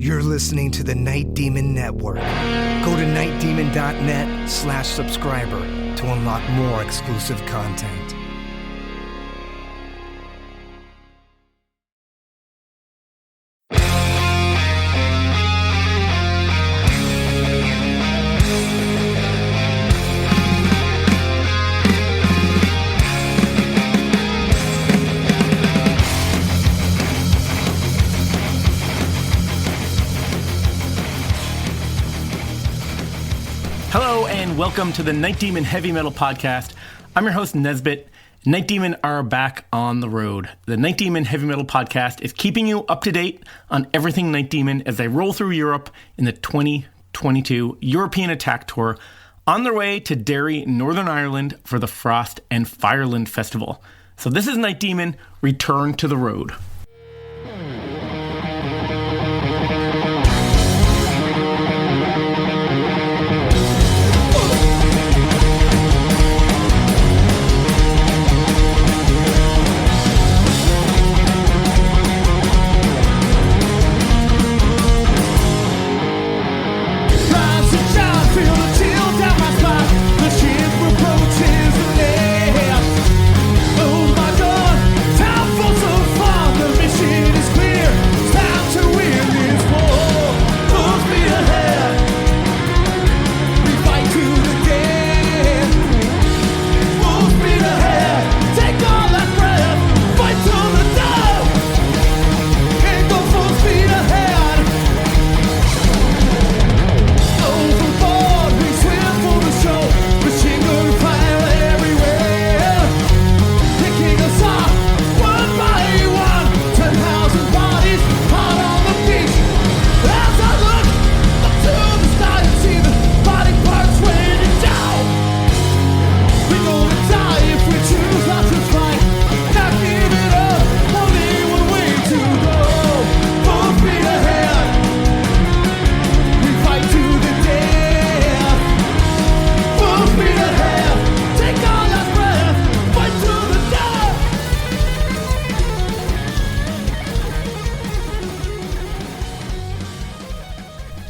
You're listening to the Night Demon Network. Go to nightdemon.net/subscriber to unlock more exclusive content. Hello and welcome to the Night Demon Heavy Metal Podcast. I'm your host, Nesbit. Night Demon are back on the road. The Night Demon Heavy Metal Podcast is keeping you up to date on everything Night Demon as they roll through Europe in the 2022 European Attack Tour on their way to Derry, Northern Ireland for the Frost and Fireland Festival. So this is Night Demon, Return to the Road.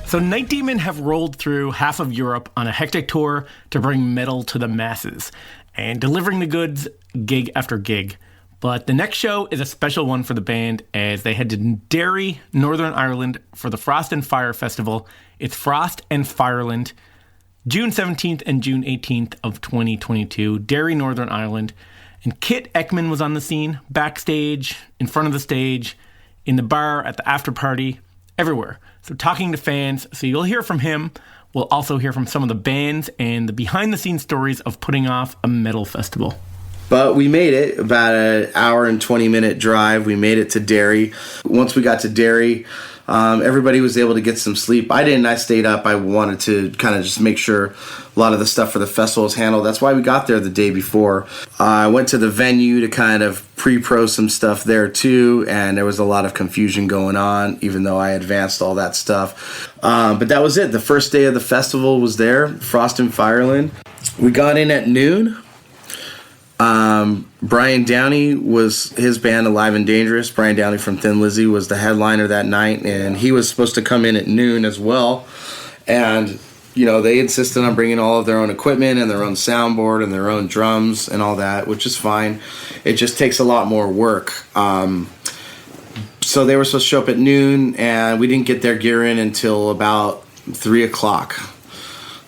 So Night Demon have rolled through half of Europe on a hectic tour to bring metal to the masses and delivering the goods gig after gig. But the next show is a special one for the band as they head to Derry, Northern Ireland for the Frost and Fire Festival. It's Frost and Fireland, June 17th and June 18th of 2022, Derry, Northern Ireland. And Kit Ekman was on the scene, backstage, in front of the stage, in the bar, at the after party, everywhere. So talking to fans, so you'll hear from him. We'll also hear from some of the bands and the behind-the-scenes stories of putting off a metal festival. But we made it, about an hour and 20-minute drive. We made it to Derry. Once we got to Derry, everybody was able to get some sleep. I didn't. I stayed up. I wanted to kind of just make sure a lot of the stuff for the festival was handled. That's why we got there the day before. I went to the venue to kind of pre-pro some stuff there too, and there was a lot of confusion going on, even though I advanced all that stuff. But that was it. The first day of the festival was there, Frost and Fireland. We got in at noon. Brian Downey was his band, Alive and Dangerous. Brian Downey from Thin Lizzy was the headliner that night, and he was supposed to come in at noon as well. And, you know, they insisted on bringing all of their own equipment and their own soundboard and their own drums and all that, which is fine. It just takes a lot more work. So they were supposed to show up at noon, and we didn't get their gear in until about 3 o'clock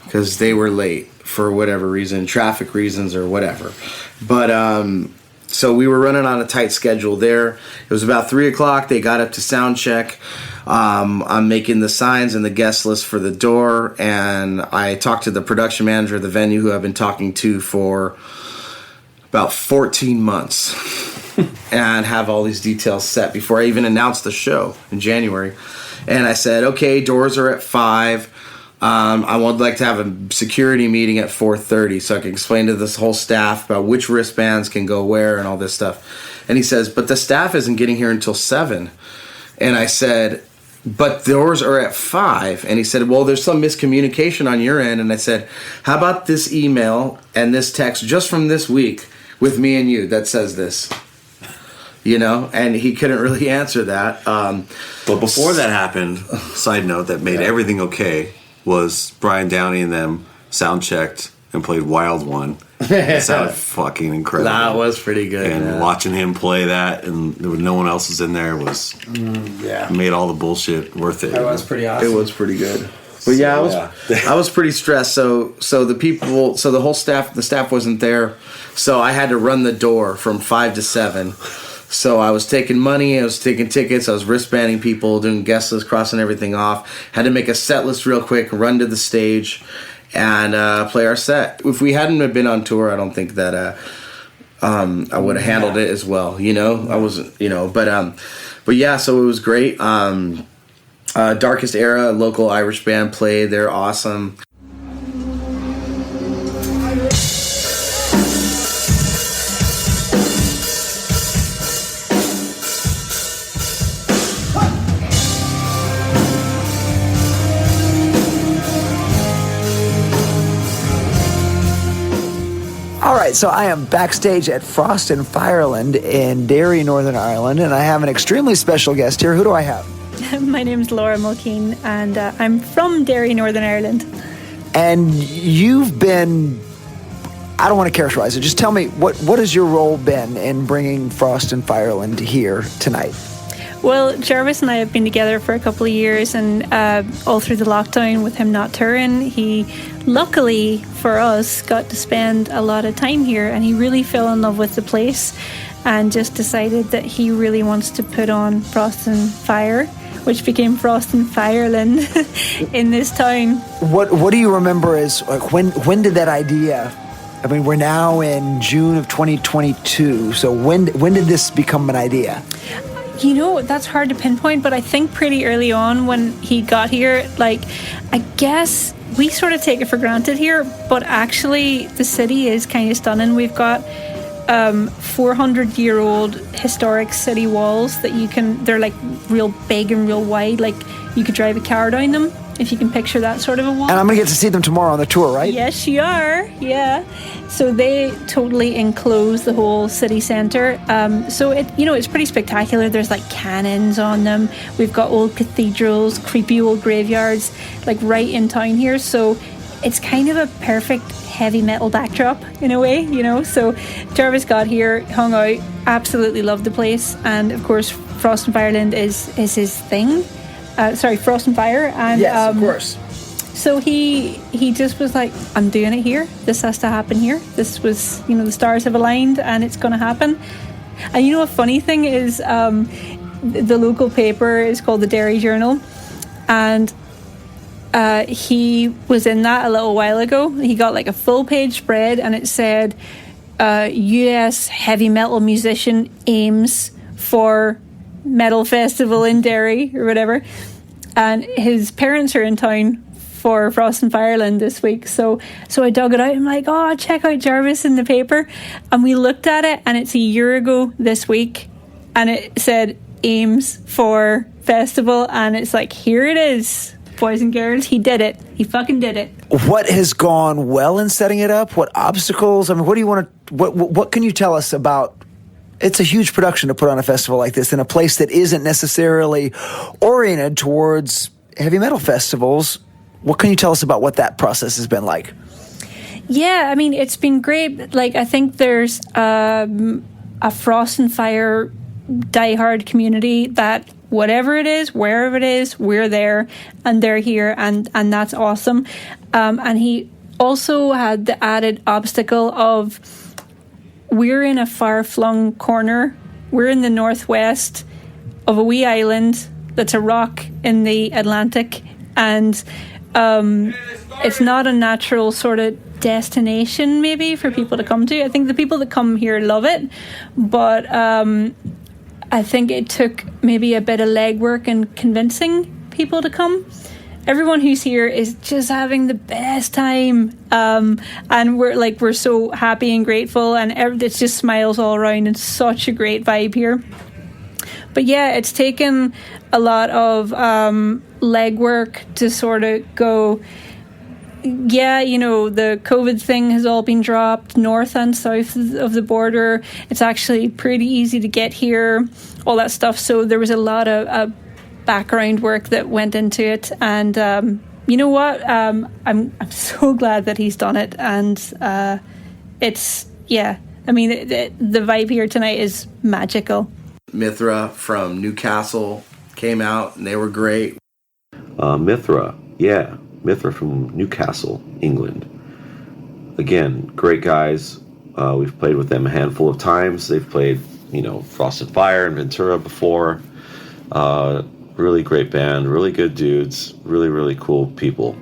because they were late for whatever reason, traffic reasons or whatever. But so we were running on a tight schedule there. It was about 3 o'clock. They got up to sound check. I'm making the signs and the guest list for the door, and I talked to the production manager of the venue, who I've been talking to for about 14 months and have all these details set before I even announced the show in January. And I said, okay, doors are at 5. I would like to have a security meeting at 4:30 so I can explain to this whole staff about which wristbands can go where and all this stuff. And he says, but the staff isn't getting here until 7. And I said, but doors are at 5. And he said, well, there's some miscommunication on your end. And I said, how about this email and this text just from this week with me and you that says this? and he couldn't really answer that. But before that happened, side note that made everything okay was Brian Downey and them sound checked and played Wild One. It sounded fucking incredible. That was pretty good. And watching him play that, and there was no one else was in there, was made all the bullshit worth it. That was pretty awesome. It was pretty good. But I was pretty stressed. So the whole staff, the staff wasn't there, so I had to run the door from 5 to 7. So I was taking money, I was taking tickets, I was wristbanding people, doing guest lists, crossing everything off. Had to make a set list real quick, run to the stage, and play our set. If we hadn't have been on tour, I don't think that I would have handled it as well. I wasn't, but yeah. So it was great. Darkest Era, a local Irish band played. They're awesome. All right, so I am backstage at Frost and Fireland in Derry, Northern Ireland, and I have an extremely special guest here. Who do I have? My name's Laura Mulkeen, and I'm from Derry, Northern Ireland. And you've been, I don't want to characterize it, just tell me, what has your role been in bringing Frost and Fireland here tonight? Well, Jarvis and I have been together for a couple of years, and all through the lockdown with him not touring, he luckily for us got to spend a lot of time here, and he really fell in love with the place and just decided that he really wants to put on Frost and Fire, which became Frost and Fireland in this town. What do you remember as, like, when did that idea, I mean, we're now in June of 2022, so when did this become an idea? That's hard to pinpoint, but I think pretty early on when he got here, I guess we sort of take it for granted here, but actually the city is kind of stunning. We've got 400-year-old historic city walls that they're like real big and real wide, like you could drive a car down them, if you can picture that sort of a wall. And I'm going to get to see them tomorrow on the tour, right? Yes, you are. Yeah. So they totally enclose the whole city centre. So it's pretty spectacular. There's like cannons on them. We've got old cathedrals, creepy old graveyards, like right in town here. So it's kind of a perfect heavy metal backdrop in a way, So Jarvis got here, hung out, absolutely loved the place, and of course Frost and Fireland is his thing. Frost and Fire, and yes, of course. So he just was like, I'm doing it here. This has to happen here. This was, the stars have aligned, and it's going to happen. And a funny thing is, the local paper is called the Derry Journal, and he was in that a little while ago. He got like a full page spread, and it said, US heavy metal musician aims for metal festival in Derry or whatever, and his parents are in town for Frost and Fireland this week, so I dug it out. I'm like, oh, check out Jarvis in the paper, and we looked at it, and it's a year ago this week, and it said aims for festival, and it's like, here it is, boys and girls. He did it. He fucking did it. What has gone well in setting it up? What obstacles? I mean, what do you want to? What can you tell us about? It's a huge production to put on a festival like this in a place that isn't necessarily oriented towards heavy metal festivals. What can you tell us about what that process has been like? Yeah, I mean, it's been great. Like, I think there's a Frost and Fire diehard community that whatever it is, wherever it is, we're there and they're here, and that's awesome. And he also had the added obstacle of, we're in a far-flung corner. We're in the northwest of a wee island that's a rock in the Atlantic, and it's not a natural sort of destination maybe for people to come to. I think the people that come here love it, but I think it took maybe a bit of legwork and convincing people to come. Everyone who's here is just having the best time, and we're so happy and grateful, and it's just smiles all around, and such a great vibe here. But yeah, it's taken a lot of legwork to sort of go, yeah, the COVID thing has all been dropped north and south of the border. It's actually pretty easy to get here, all that stuff. So there was a lot of background work that went into it. And you know what? I'm so glad that he's done it. And it's, yeah, I mean, the vibe here tonight is magical. Mithra from Newcastle came out, and they were great. Mithra from Newcastle, England. Again, great guys. We've played with them a handful of times. They've played, Frost and Fire and Ventura before. Really great band, really good dudes, really, really cool people.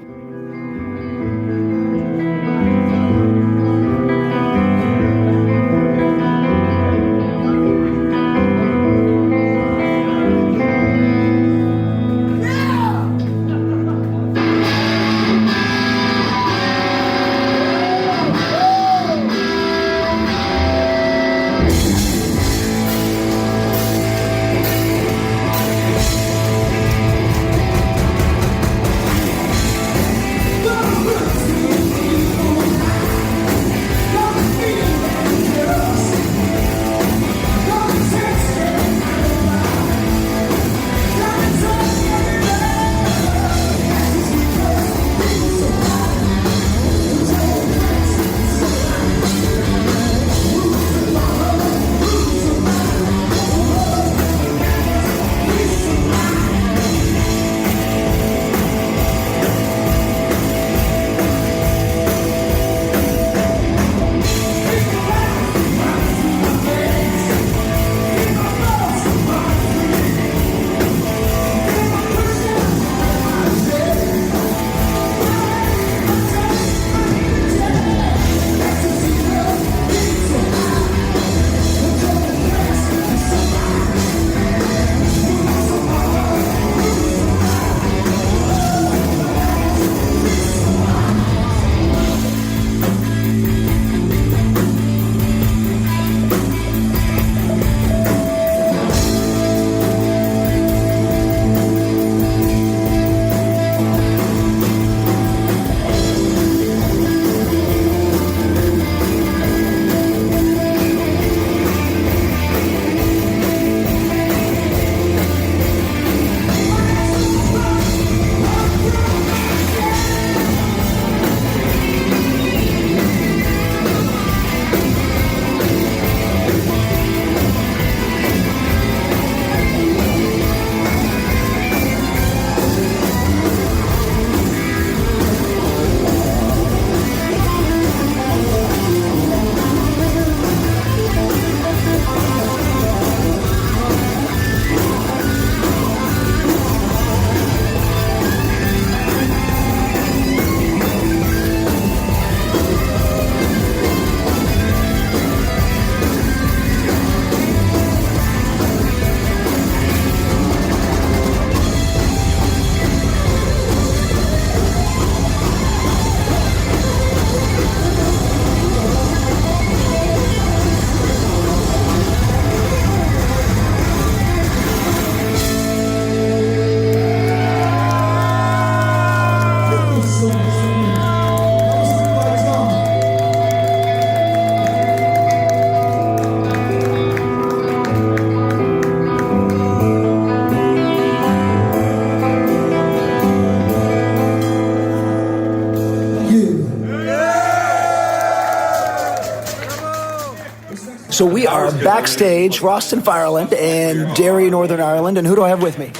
So we are backstage, Frost and Fireland in Derry, Northern Ireland. And who do I have with me?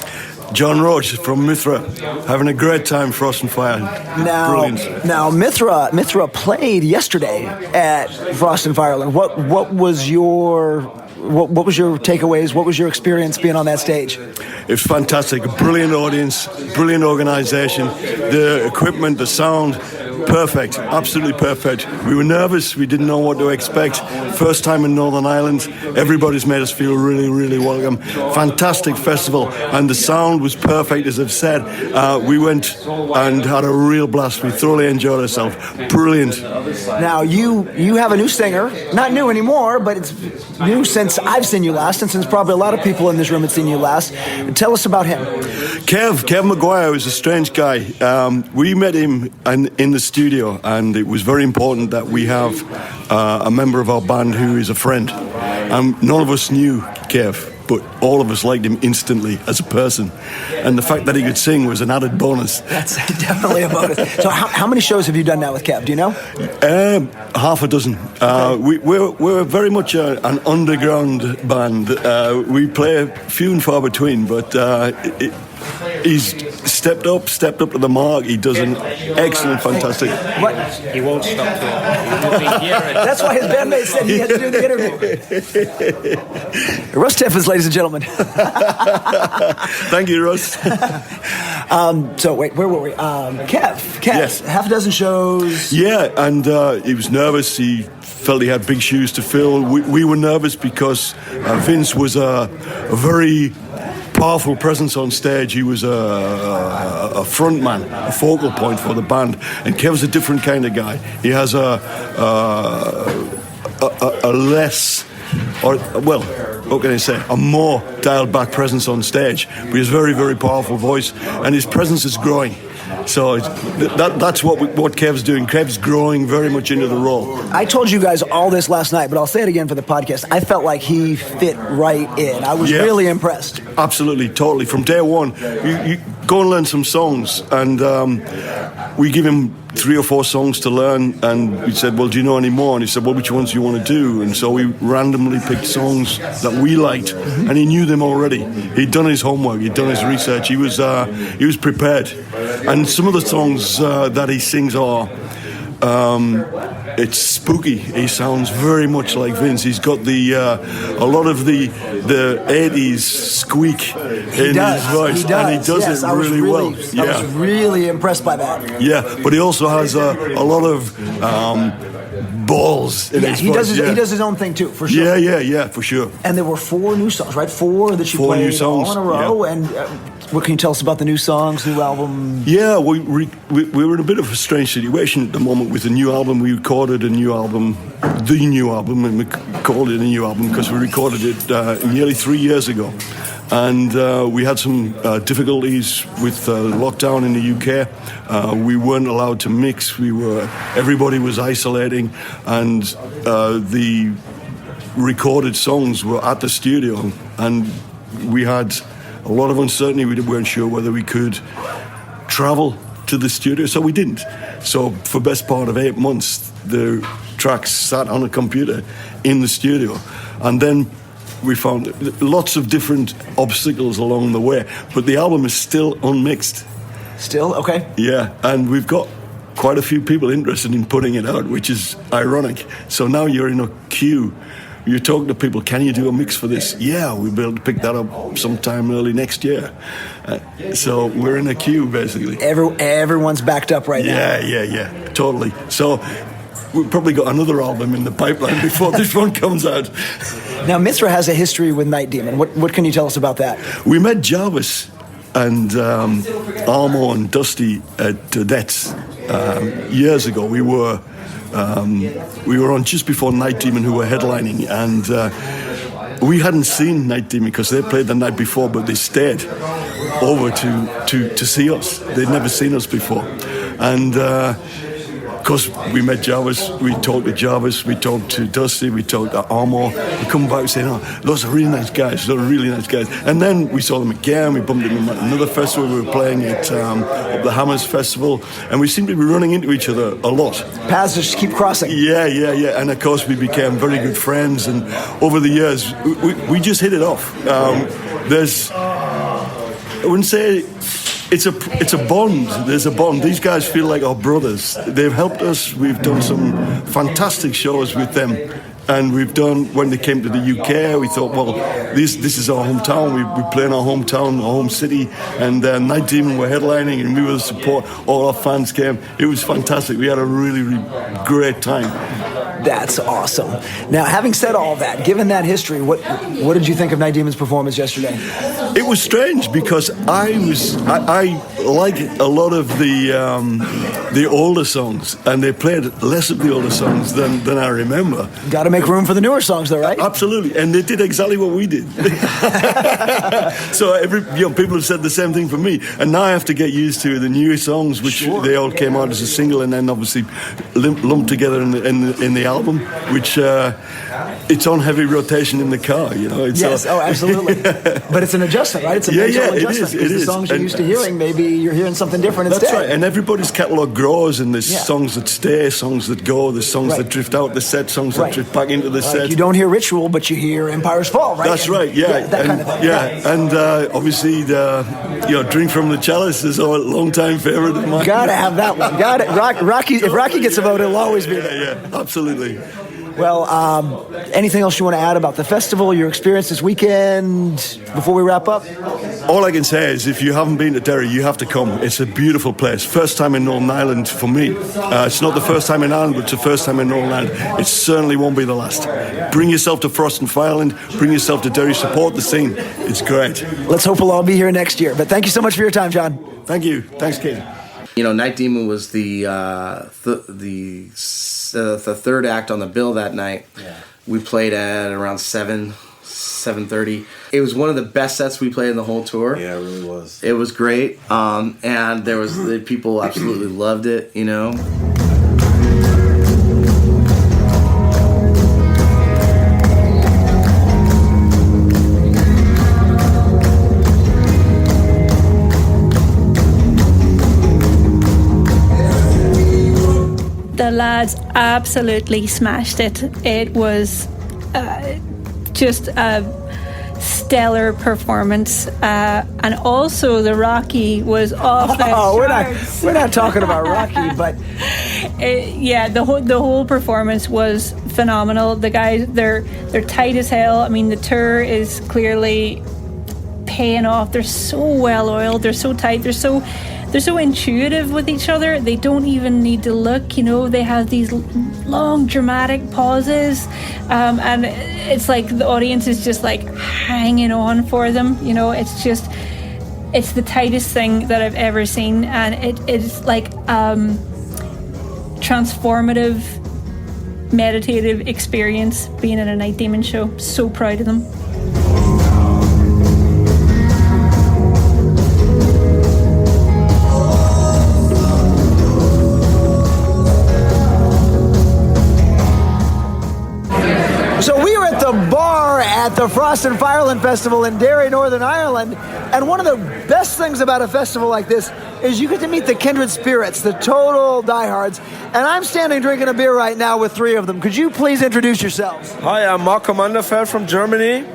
John Roach from Mithra, having a great time, Frost and Fire. Brilliant. Now Mithra played yesterday at Frost and Fireland. What was your takeaways? What was your experience being on that stage? It was fantastic. A brilliant audience, brilliant organisation. The equipment, the sound, perfect, absolutely perfect. We were nervous. We didn't know what to expect. First time in Northern Ireland. Everybody's made us feel really, really welcome. Fantastic festival, and the sound was perfect, as I've said. We went and had a real blast. We thoroughly enjoyed ourselves. Brilliant. Now, you have a new singer. Not new anymore, but it's new since I've seen you last, and since probably a lot of people in this room had seen you last. Tell us about him. Kev McGuire was a strange guy. We met him in the studio, and it was very important that we have a member of our band who is a friend. None of us knew Kev, but all of us liked him instantly as a person. And the fact that he could sing was an added bonus. That's definitely a bonus. So how many shows have you done now with Kev? Do you know? Half a dozen. We're very much an underground band. We play few and far between, but he's stepped up to the mark. He does an excellent, fantastic. What? He won't stop to That's why his bandmate said he had to do the interview. Russ Tiffins, ladies and gentlemen. Thank you, Russ. So wait, where were we? Kev, Yes. half a dozen shows. Yeah, and he was nervous. He felt he had big shoes to fill. We were nervous because Vince was a very powerful presence on stage. He was a front man, a focal point for the band. And Kev's a different kind of guy. He has a less, or well, what can I say, a more dialed back presence on stage. But he has a very, very powerful voice, and his presence is growing. So that's what Kev's doing. Kev's growing very much into the role. I told you guys all this last night, but I'll say it again for the podcast. I felt like he fit right in. I was really impressed. Absolutely, totally. From day one, you go and learn some songs, and we give him 3 or 4 songs to learn, and we said, well, do you know any more? And he said, well, which ones do you want to do? And so we randomly picked songs that we liked, and he knew them already. He'd done his homework, he'd done his research, he was prepared. And some of the songs that he sings are it's spooky. He sounds very much like Vince. He's got a lot of the 80s squeak in his voice, and he does it really well. I was really impressed by that. Yeah, but he also has a lot of balls in his voice. He does his own thing too, for sure. Yeah, for sure. And there were 4 new songs, right? 4 that you 4 played new songs, all in a row. yeah. And what can you tell us about the new songs, new album? Yeah, we were in a bit of a strange situation at the moment with the new album. We recorded the new album, and we called it a new album because we recorded it nearly 3 years ago. And we had some difficulties with lockdown in the UK. We weren't allowed to mix. Everybody was isolating, and the recorded songs were at the studio, and we had a lot of uncertainty. We weren't sure whether we could travel to the studio, so we didn't. So for the best part of 8 months, the tracks sat on a computer in the studio, and then we found lots of different obstacles along the way, but the album is still unmixed. Still? Okay. Yeah, and we've got quite a few people interested in putting it out, which is ironic. So now you're in a queue. You're talking to people, can you do a mix for this? Yeah, we'll be able to pick that up sometime early next year. So we're in a queue, basically. Everyone's backed up right now. Yeah, totally. So we've probably got another album in the pipeline before this one comes out. Now, Mithra has a history with Night Demon. What can you tell us about that? We met Jarvis and Armo and Dusty at Odette's years ago. We were on just before Night Demon, who were headlining, and we hadn't seen Night Demon because they played the night before, but they stayed over to see us. They'd never seen us before, and of course we met Jarvis. We talked to Jarvis, we talked to Dusty, we talked to Armo. We come back saying, "Oh, those are really nice guys. Those are really nice guys." And then we saw them again. We bumped into them at another festival. We were playing at the Hammers Festival, and we seemed to be running into each other a lot. Paths just keep crossing. Yeah. And of course, we became very good friends. And over the years, we just hit it off. I wouldn't say it's a bond. There's a bond. These guys feel like our brothers. They've helped us. We've done some fantastic shows with them. And we've done, when they came to the UK, we thought, well, this is our hometown. We play in our hometown, our home city. And Night Demon were headlining, and we were the support. All our fans came. It was fantastic. We had a really, really great time. That's awesome. Now, having said all that, given that history, what did you think of Night Demon's performance yesterday? It was strange because I like a lot of the older songs, and they played less of the older songs than I remember. Got to make room for the newer songs, though, right? Absolutely, and they did exactly what we did. So people have said the same thing for me, and now I have to get used to the newer songs, which they all came out as a single, and then obviously lumped together in the album, which it's on heavy rotation in the car. Yes, absolutely. But it's an adjustment, right? It's a mental adjustment. It is. The songs you're used to hearing, maybe you're hearing something different instead. That's right, and everybody's catalogue grows, and there's songs that stay, songs that go, there's songs that drift out the set, songs that drift back into the set. You don't hear Ritual, but you hear Empire's Fall, right? That's right, yeah. That kind of thing. Yeah, and obviously, Drink from the Chalice is a long-time favourite of mine. Gotta have that one. Got it. Rocky, if Rocky gets a vote, it'll always be there. Yeah, absolutely. Well, anything else you want to add about the festival, your experience this weekend, before we wrap up? All I can say is if you haven't been to Derry, you have to come. It's a beautiful place. First time in Northern Ireland for me. It's not the first time in Ireland, but it's the first time in Northern Ireland. It certainly won't be the last. Bring yourself to Frost and Fireland. Bring yourself to Derry. Support the scene. It's great. Let's hope we'll all be here next year. But thank you so much for your time, John. Thank you. Thanks, Kate. Night Demon was the third act on the bill that night. Yeah. We played at around 7:30. It was one of the best sets we played in the whole tour. Yeah, it really was. It was great, and the people absolutely loved it. The lads absolutely smashed it. It was just a stellar performance, and also the Rocky was off the charts. We're not talking about Rocky, but the whole performance was phenomenal. The guys, they're tight as hell. I mean, the tour is clearly paying off. They're so well oiled. They're so tight. They're so intuitive with each other. They don't even need to look. They have these long dramatic pauses, and it's like the audience is just like hanging on for them. It's the tightest thing that I've ever seen, and it's like transformative, meditative experience being at a Night Demon show. So proud of them. So we were at the bar at the Frost and Fireland Festival in Derry, Northern Ireland, and one of the best things about a festival like this is you get to meet the kindred spirits, the total diehards, and I'm standing drinking a beer right now with three of them. Could you please introduce yourselves? Hi, I'm Marco Manderfeld from Germany.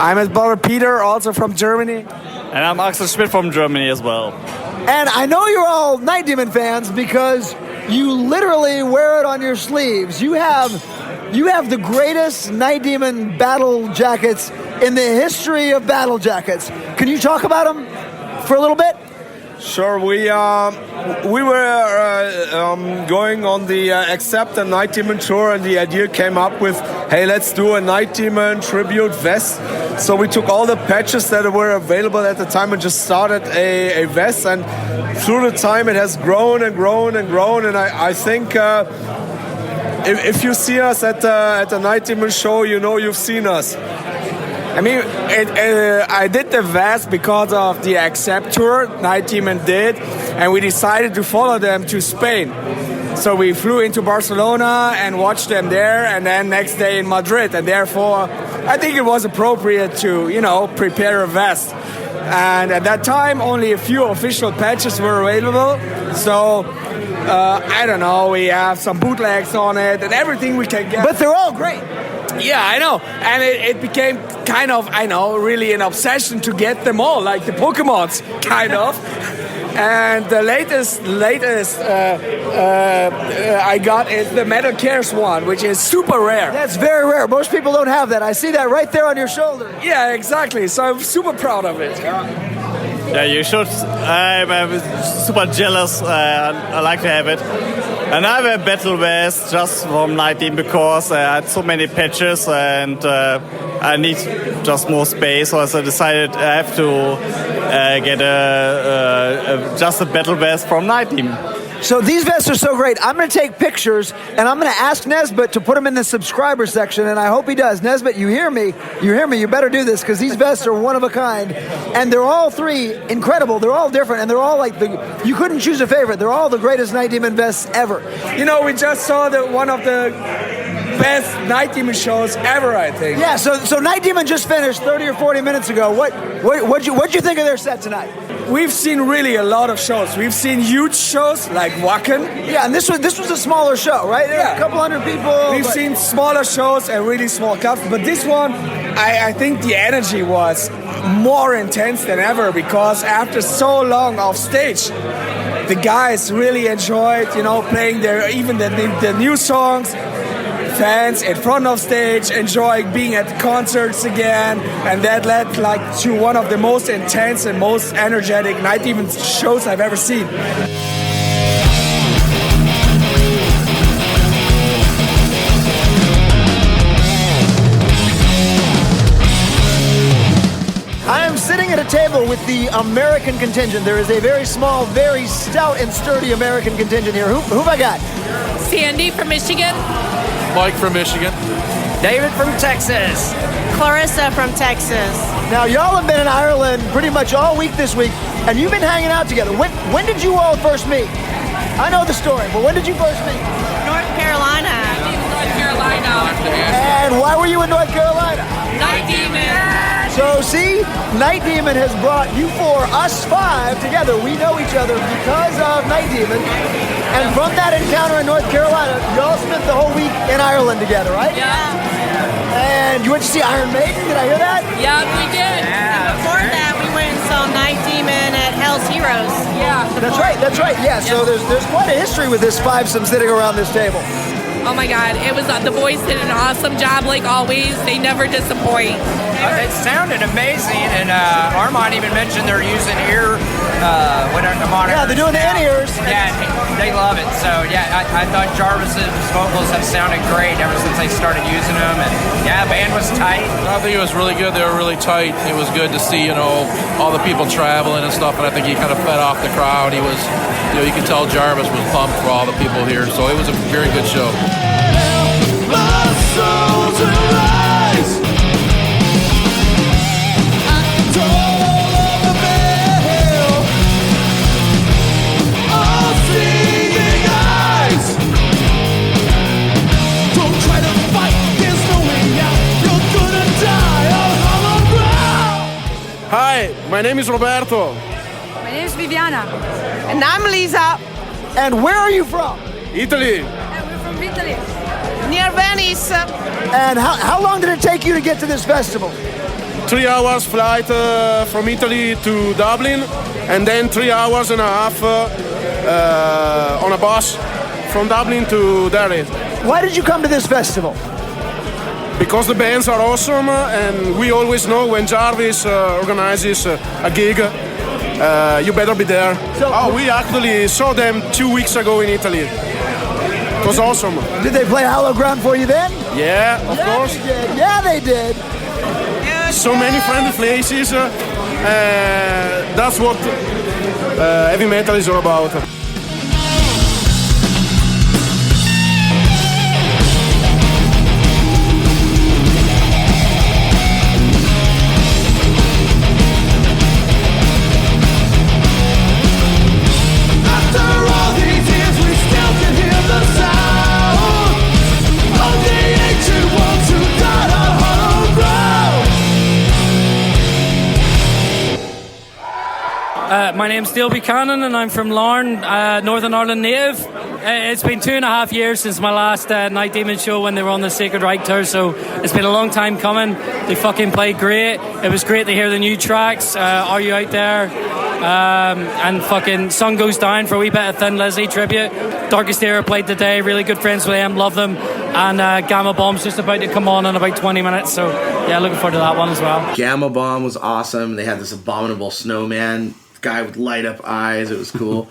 I'm his brother Peter, also from Germany. And I'm Axel Schmidt from Germany as well. And I know you're all Night Demon fans because you literally wear it on your sleeves. You have the greatest Night Demon battle jackets in the history of battle jackets. Can you talk about them for a little bit? Sure. We were going on the Accept a Night Demon tour, and the idea came up with, hey, let's do a Night Demon tribute vest. So we took all the patches that were available at the time and just started a vest. And through the time, it has grown and grown and grown. And I think if you see us at the Night Demon show, you've seen us. I mean, I did the vest because of the Accept tour Night Demon did, and we decided to follow them to Spain. So we flew into Barcelona and watched them there, and then next day in Madrid. And therefore, I think it was appropriate to, prepare a vest. And at that time, only a few official patches were available. So, I don't know, we have some bootlegs on it and everything we can get. But they're all great. Yeah, I know. And it became kind of, really an obsession to get them all, like the Pokemons, kind of. And the latest I got is the Metal Gears one, which is super rare. That's very rare. Most people don't have that. I see that right there on your shoulder. Yeah, exactly. So I'm super proud of it. Yeah, you should. I'm super jealous. I like to have it. And I have a battle vest just from Night Demon because I had so many patches and I need just more space. So I decided I have to get just a battle vest from Night Demon. So these vests are so great. I'm going to take pictures, and I'm going to ask Nesbitt to put them in the subscriber section, and I hope he does. Nesbitt, you hear me? You better do this, because these vests are one of a kind, and they're all three incredible. They're all different, and they're all like you couldn't choose a favorite. They're all the greatest Night Demon vests ever. You know, we just saw one of the best Night Demon shows ever, I think. Yeah, so Night Demon just finished 30 or 40 minutes ago. What'd you think of their set tonight? We've seen really a lot of shows. We've seen huge shows like Wacken. Yeah, and this was a smaller show, right? There were a couple hundred people. We've seen smaller shows and really small clubs, but this one, I think the energy was more intense than ever because after so long off stage, the guys really enjoyed, playing the new songs. Fans in front of stage enjoying being at concerts again, and that led to one of the most intense and most energetic Night Demon shows I've ever seen. I am sitting at a table with the American contingent. There is a very small, very stout and sturdy American contingent here. Who have I got? Sandy from Michigan. Mike from Michigan. David from Texas. Clarissa from Texas. Now, y'all have been in Ireland pretty much all week this week, and you've been hanging out together. When did you all first meet? I know the story, but when did you first meet? North Carolina. North Carolina. And why were you in North Carolina? Night Demon. So, see, Night Demon has brought you four, us five, together. We know each other because of Night Demon. And from that encounter in North Carolina, y'all spent the whole week in Ireland together, right? Yeah. And you went to see Iron Maiden, did I hear that? Yeah, we did. Yeah. And before that, we went and saw Night Demon at Hell's Heroes. Yeah. That's right. Yeah, so there's quite a history with this fivesome sitting around this table. Oh my God, it was the boys did an awesome job like always. They never disappoint. It sounded amazing, and Armand even mentioned they're using ear monitors. Yeah, they're doing the in-ears. Yeah, they love it. So yeah, I thought Jarvis's vocals have sounded great ever since they started using them, and yeah, the band was tight. I think it was really good. They were really tight. It was good to see, all the people traveling and stuff, and I think he kind of fed off the crowd. He was, you could tell Jarvis was pumped for all the people here, so it was a very good show. Hi, my name is Roberto. My name is Viviana. And I'm Lisa. And where are you from? Italy. And we're from Italy. Near Venice. And how long did it take you to get to this festival? 3 hours flight from Italy to Dublin, and then 3 hours and a half on a bus from Dublin to Derry. Why did you come to this festival? Because the bands are awesome, and we always know when Jarvis organizes a gig, you better be there. We actually saw them 2 weeks ago in Italy. It was awesome. Did they play Hologram for you then? Yeah, of course. They did. Yeah, they did. So many friendly faces. That's what heavy metal is all about. My name's Dale Buchanan and I'm from Larne, Northern Ireland native. It's been 2.5 years since my last Night Demon show when they were on the Sacred Reich tour, so it's been a long time coming. They fucking played great. It was great to hear the new tracks, Are You Out There? And fucking Sun Goes Down for a wee bit of Thin Lizzy tribute. Darkest Era played today, really good friends with them, love them. And Gamma Bomb's just about to come on in about 20 minutes, so yeah, looking forward to that one as well. Gamma Bomb was awesome. They had this abominable snowman guy with light up eyes. It was cool.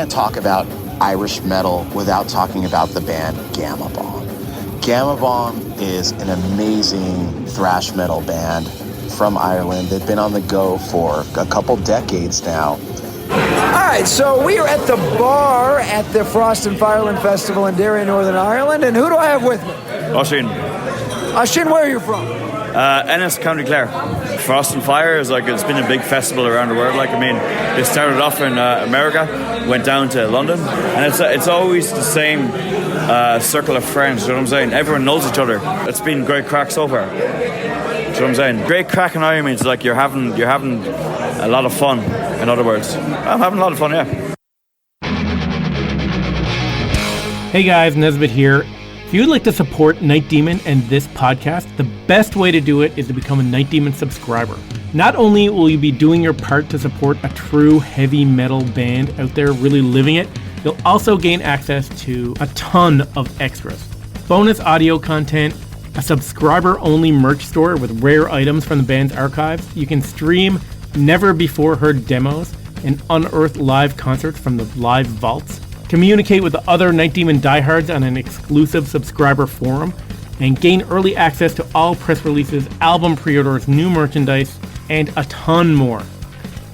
can't talk about Irish metal without talking about the band Gamma Bomb. Gamma Bomb is an amazing thrash metal band from Ireland. They've been on the go for a couple decades now. All right, so we are at the bar at the Frost and Fireland Festival in Derry, Northern Ireland, and who do I have with me? Oisin. Oisin, where are you from? Ennis, County Clare. Frost and Fire is it's been a big festival around the world. They started off in America, went down to London, and it's always the same circle of friends. You know what I'm saying? Everyone knows each other. It's been great crack so far. You know what I'm saying? Great crack in Ireland means you're having a lot of fun. In other words, I'm having a lot of fun. Yeah. Hey guys, Nesbitt here. If you would like to support Night Demon and this podcast, the best way to do it is to become a Night Demon subscriber. Not only will you be doing your part to support a true heavy metal band out there really living it, you'll also gain access to a ton of extras. Bonus audio content, a subscriber-only merch store with rare items from the band's archives. You can stream never-before-heard demos and unearth live concerts from the live vaults. Communicate with the other Night Demon diehards on an exclusive subscriber forum, and gain early access to all press releases, album pre-orders, new merchandise, and a ton more.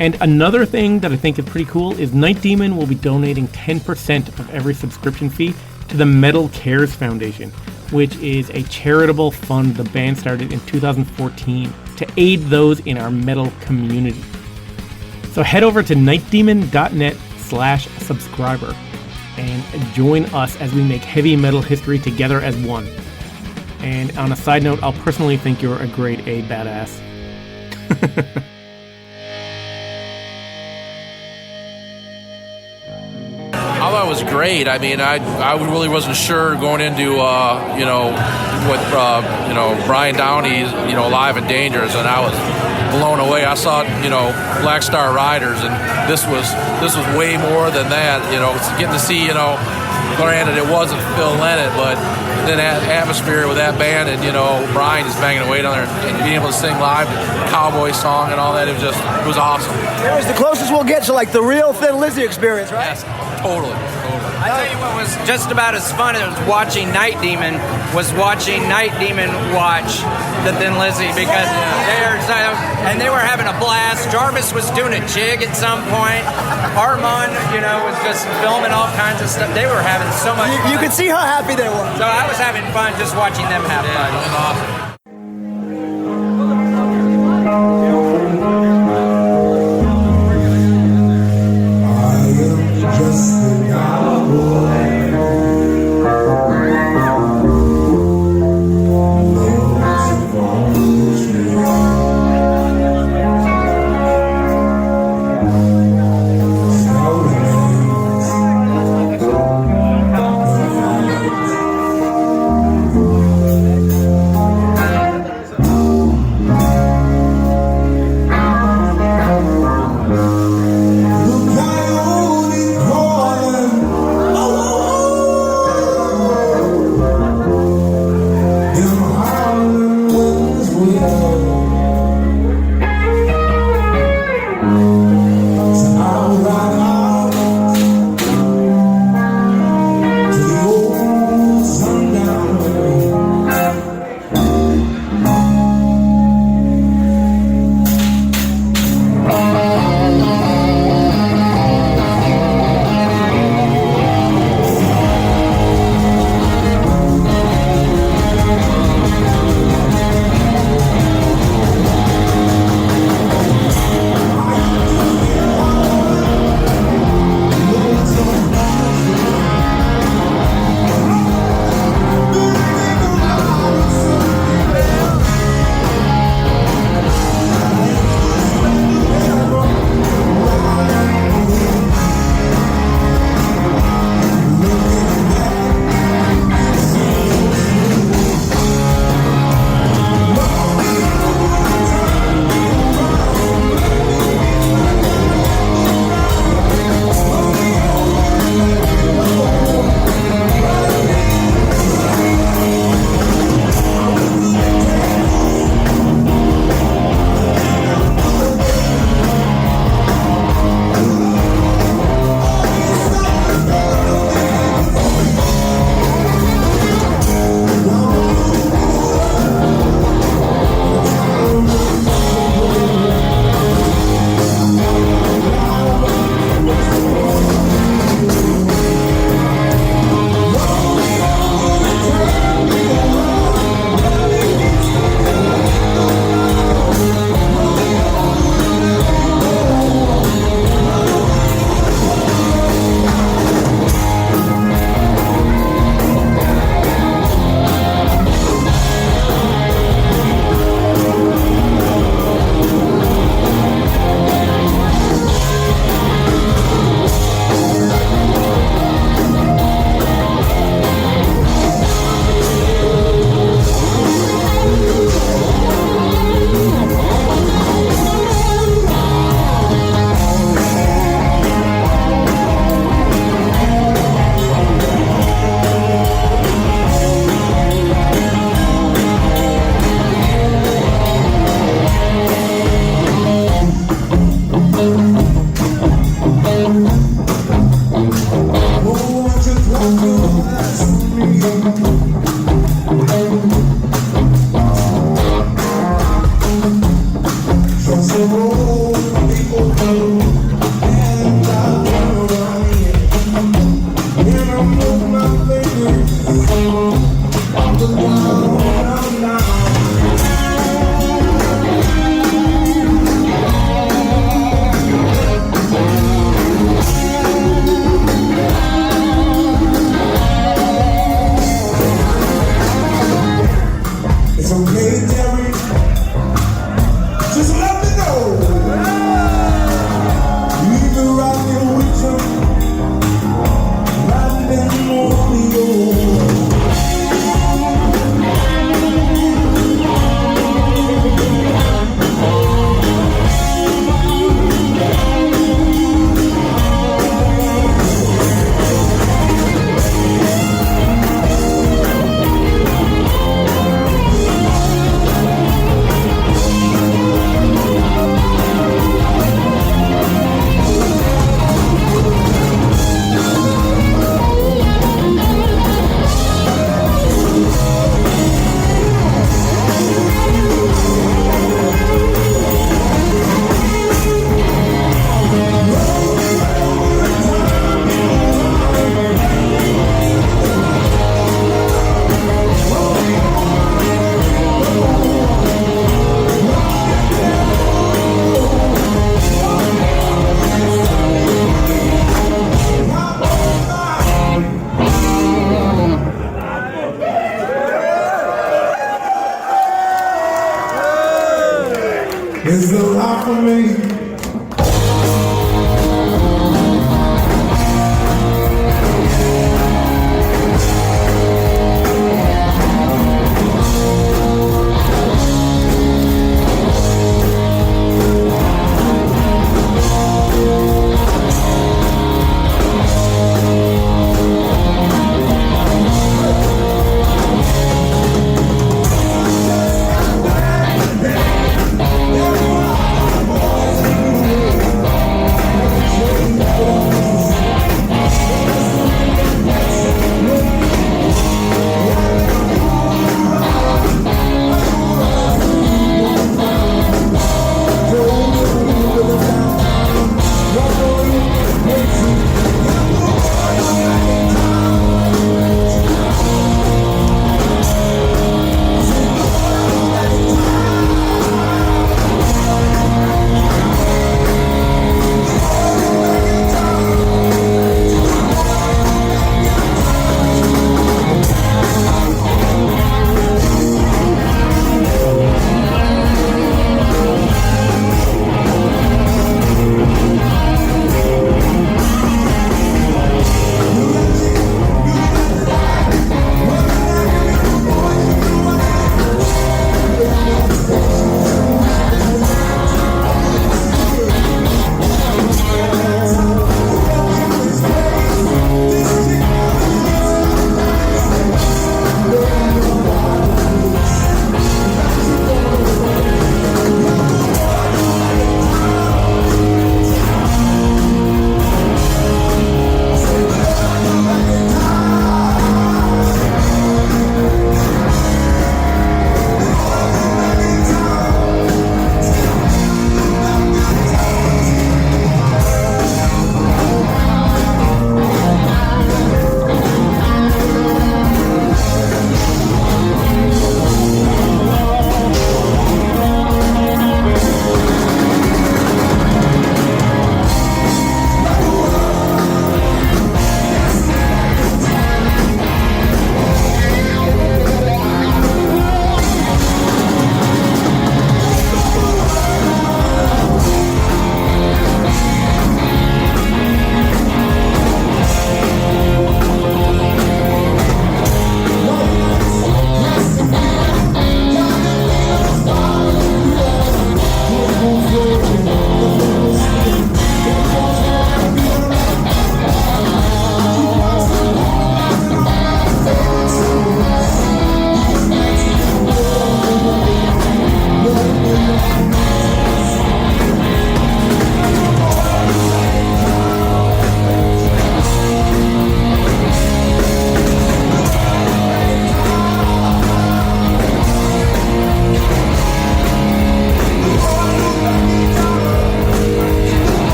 And another thing that I think is pretty cool is Night Demon will be donating 10% of every subscription fee to the Metal Cares Foundation, which is a charitable fund the band started in 2014 to aid those in our metal community. So head over to nightdemon.net/subscriber and join us as we make heavy metal history together as one. And on a side note, I'll personally think you're a grade A badass. I thought it was great. I mean, I really wasn't sure going into with Brian Downey's Live and Dangerous, and I was blown away. I saw Black Star Riders, and this was way more than that. It's getting to see granted it wasn't Phil Lynott, but then that atmosphere with that band, and Brian just banging away down there and being able to sing live the cowboy song and all that. It was awesome. It was the closest we'll get to the real Thin Lizzy experience, right? Yes, totally. I tell you what was just about as fun as watching Night Demon was watching Night Demon watch the Thin Lizzy, because they were having a blast. Jarvis was doing a jig at some point. Armand, was just filming all kinds of stuff. They were having so much fun. You could see how happy they were. So I was having fun just watching them have fun. It was awesome.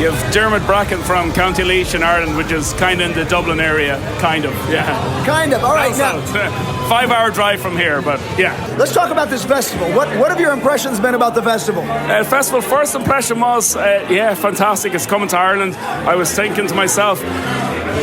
You have Dermot Bracken from County Laois in Ireland, which is kind of in the Dublin area, kind of, yeah. Kind of, all right. Now, 5-hour drive from here, but yeah. let's talk about this festival. What have your impressions been about the festival? Festival, first impression was, fantastic. It's coming to Ireland. I was thinking to myself,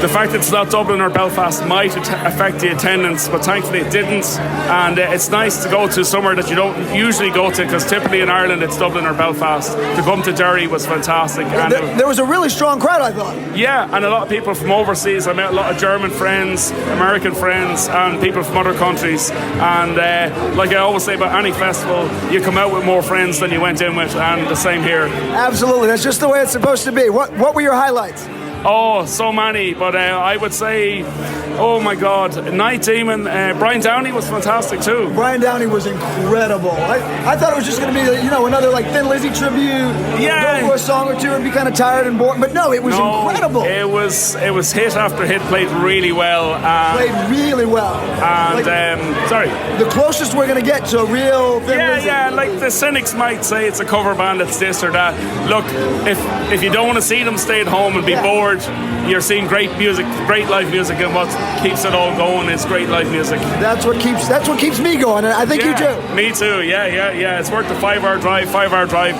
the fact that it's not Dublin or Belfast might affect the attendance, but thankfully it didn't. And it's nice to go to somewhere that you don't usually go to, because typically in Ireland it's Dublin or Belfast. To come to Derry was fantastic. And there was a really strong crowd, I thought. Yeah, and a lot of people from overseas. I met a lot of German friends, American friends, and people from other countries. And like I always say about any festival, you come out with more friends than you went in with, and the same here. Absolutely, that's just the way it's supposed to be. What were your highlights? Oh, so many, but I would say, oh my God, Night Demon, Brian Downey was fantastic too. Brian Downey was incredible. I thought it was just going to be, another like Thin Lizzy tribute. Yeah. Go for a song or two and be kind of tired and boring, but no, it was incredible. It was hit after hit, played really well. Played really well. And the closest we're going to get to a real Thin Lizzy. Yeah, like the cynics might say it's a cover band, it's this or that. Look, if you don't want to see them, stay at home and be bored. You're seeing great music, great live music, and what keeps it all going is great live music. That's what keeps me going, and I think you do. Me too. Yeah. It's worth the 5-hour drive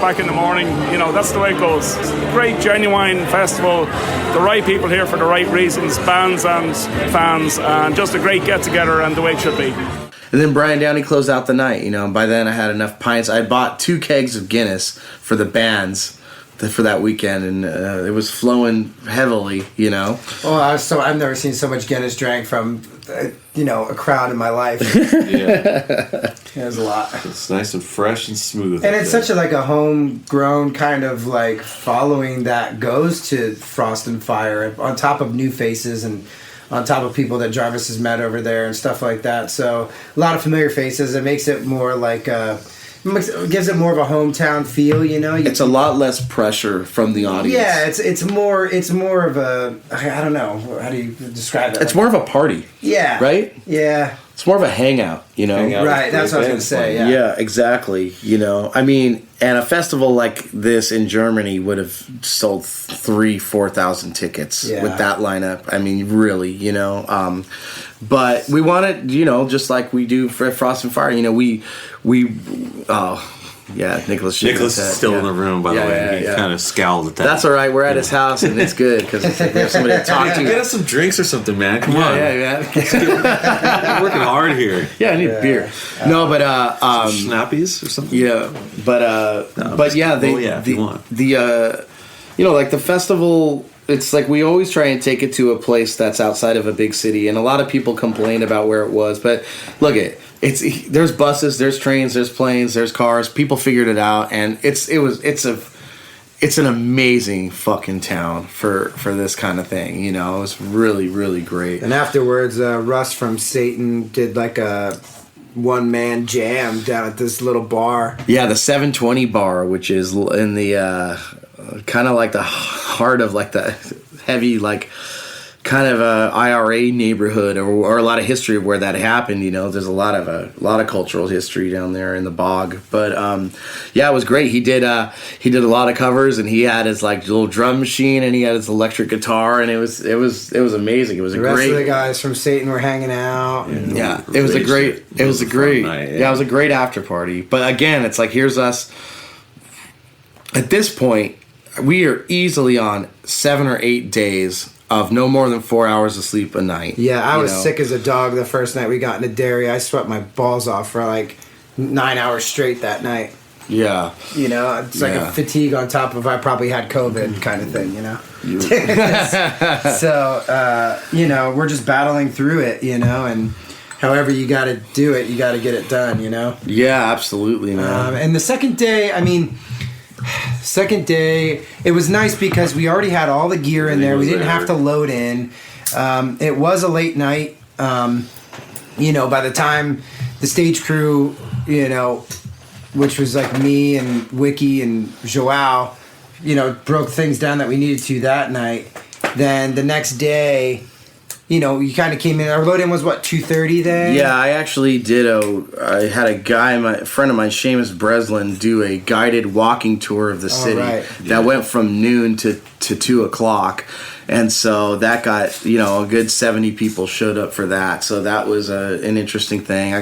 back in the morning. That's the way it goes. Great, genuine festival. The right people here for the right reasons, bands and fans, and just a great get together, and the way it should be. And then Brian Downey closed out the night. By then I had enough pints. I bought 2 kegs of Guinness for the bands for that weekend, and it was flowing heavily, Oh, I've never seen so much Guinness drank from, a crowd in my life. Yeah. It was a lot. It's nice and fresh and smooth. And it's such a homegrown kind of following that goes to Frost and Fire, on top of new faces and on top of people that Jarvis has met over there and stuff like that. So a lot of familiar faces. It makes it more gives it more of a hometown feel, It's a lot less pressure from the audience. Yeah, it's more of a, I don't know, how do you describe it? It's more of a party. Yeah. Right? Yeah. It's more of a hangout, Right, that's what I was going to say, yeah. Yeah, exactly. And a festival like this in Germany would have sold 3,000-4,000 tickets with that lineup. Really, but we wanted, just like we do for Frost and Fire, Nicholas is still in the room, by the way. He kind of scowled at that. That's all right. We're at his house, and it's good because we have somebody to talk to. Get us some drinks or something, man. Come on. Yeah. We're working hard here. Yeah, I need beer. No, but some snappies or something. Yeah, but yeah, if you want. The festival. It's like we always try and take it to a place that's outside of a big city, and a lot of people complain about where it was. But look there's buses, there's trains, there's planes, there's cars. People figured it out, and it's an amazing fucking town for this kind of thing. It was really, really great. And afterwards, Russ from Satan did a one-man jam down at this little bar. Yeah, the 720 bar, which is in the kind of like the heart of the heavy kind of a IRA neighborhood or a lot of history of where that happened. There's a lot of cultural history down there in the bog. But it was great. He did a lot of covers, and he had his little drum machine, and he had his electric guitar, and it was amazing. It was the rest of the guys from Satan were hanging out. It was a great after party. But again, it's here's us. At this point, we are easily on 7 or 8 days of no more than 4 hours of sleep a night. Yeah, I was sick as a dog the first night we got into Derry. I sweat my balls off for 9 hours straight that night. Yeah. It's a fatigue on top of I probably had COVID kind of thing, So, we're just battling through it, and however you got to do it, you got to get it done, Yeah, absolutely, man. And the second day, it was nice because we already had all the gear in there. We didn't have to load in. It was a late night. By the time the stage crew, which was me and Wiki and Joao, broke things down that we needed to that night. Then the next day, you kind of came in. Our load in was what, 2:30 then? Yeah, I actually did I had a guy, a friend of mine, Seamus Breslin, do a guided walking tour of the city that went from noon to 2 o'clock. And so that got, a good 70 people showed up for that. So that was an interesting thing. I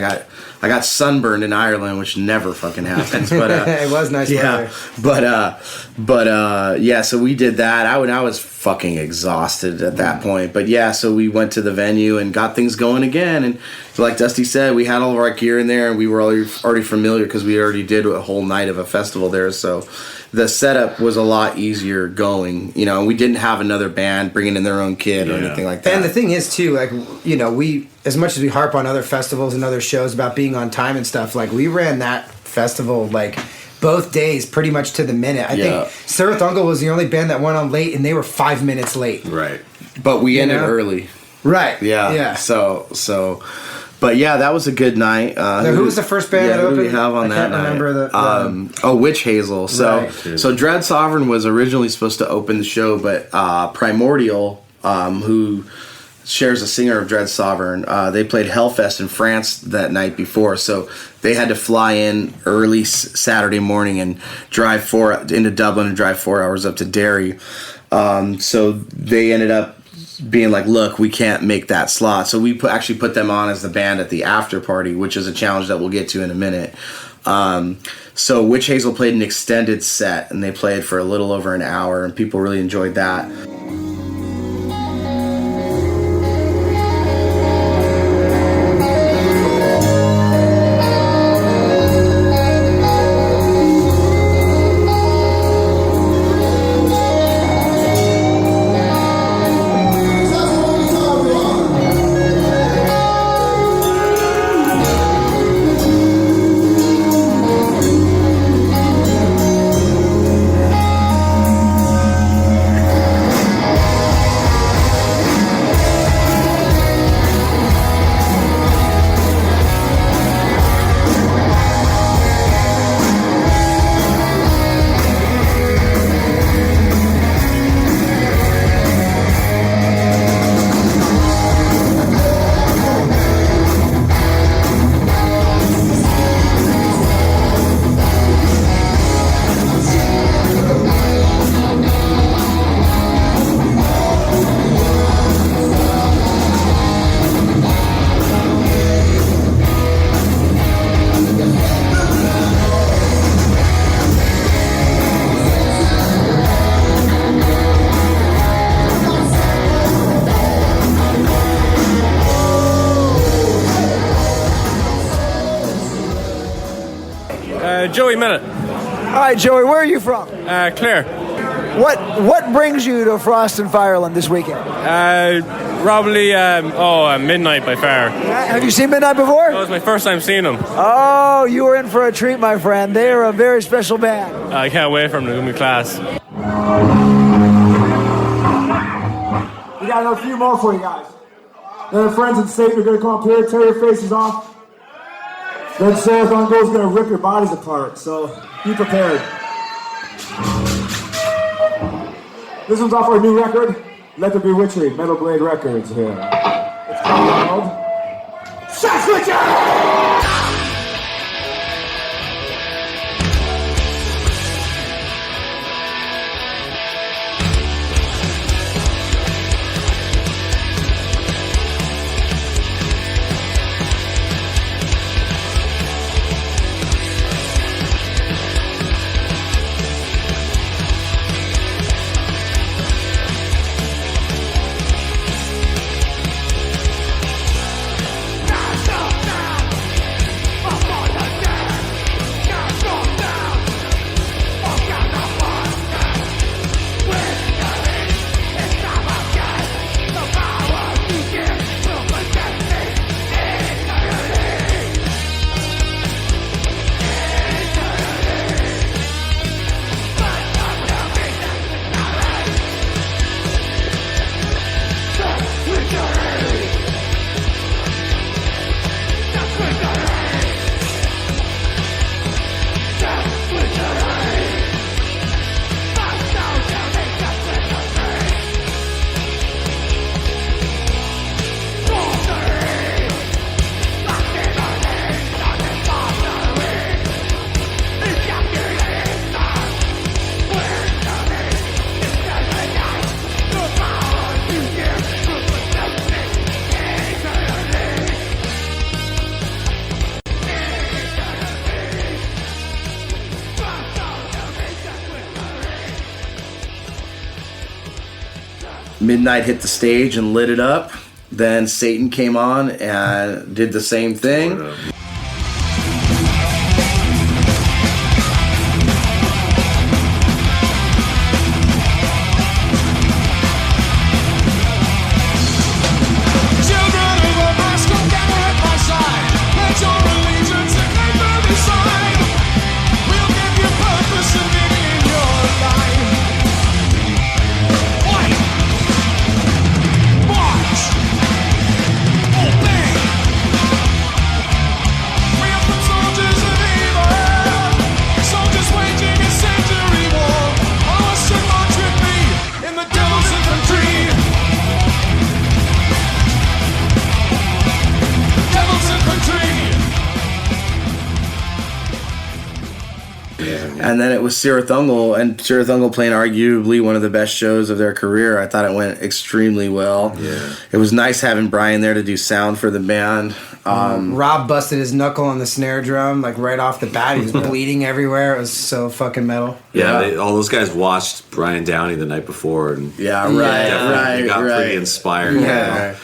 got sunburned in Ireland, which never fucking happens. But it was nice weather. But yeah, so we did that. I was fucking exhausted at that point. But yeah, so we went to the venue and got things going again. And like Dusty said, we had all of our gear in there, and we were already familiar because we already did a whole night of a festival there. So the setup was a lot easier going, we didn't have another band bringing in their own kit or anything like that. And the thing is too, like, we, as much as we harp on other festivals and other shows about being on time and stuff, like, we ran that festival like both days pretty much to the minute. I think Sir Thungle was the only band that went on late, and they were 5 minutes late. Right. But we ended early. Right. Yeah. So but yeah, that was a good night. Who was the first band that opened? Who did we have on that night? I can't remember Witch Hazel. So Dread Sovereign was originally supposed to open the show, but Primordial, who shares a singer of Dread Sovereign, they played Hellfest in France that night before, so they had to fly in early Saturday morning and drive into Dublin and drive 4 hours up to Derry. So they ended up being like, look, we can't make that slot. So we actually put them on as the band at the after party, which is a challenge that we'll get to in a minute. So Witch Hazel played an extended set, and they played for a little over an hour, and people really enjoyed that. Joey Millett. All right, Joey, where are you from? Clare. What brings you to Frost and Fireland this weekend? Probably Midnight by far. Have you seen Midnight before? That was my first time seeing them. Oh, you were in for a treat, my friend. They are a very special band. I can't wait for them to give me class. We got a few more for you guys. Then friends and Satan are going to come up here, tear your faces off. Then Sarathon Go's going to rip your bodies apart, so be prepared. This one's off our new record, Let There Be Witchery, Metal Blade Records here. It's called Sex Witcher! Midnight hit the stage and lit it up. Then Satan came on and did the same thing. And then it was Sirathungal, and Sirathungal playing arguably one of the best shows of their career. I thought it went extremely well. Yeah. It was nice having Brian there to do sound for the band. Rob busted his knuckle on the snare drum, like right off the bat. He was bleeding everywhere. It was so fucking metal. Yeah, all those guys watched Brian Downey the night before, and Right. got pretty inspired. Yeah.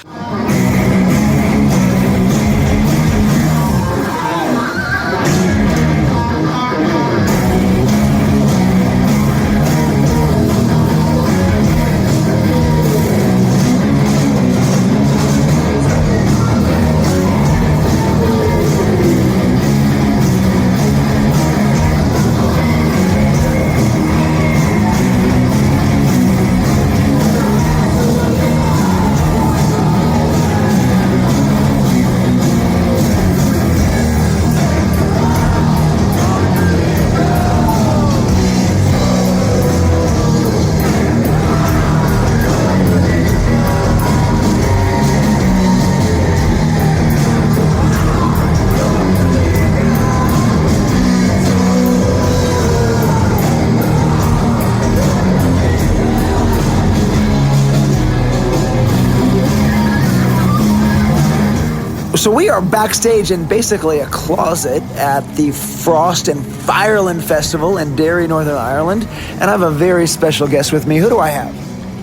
So we are backstage in basically a closet at the Frost and Fireland Festival in Derry, Northern Ireland, and I have a very special guest with me. Who do I have?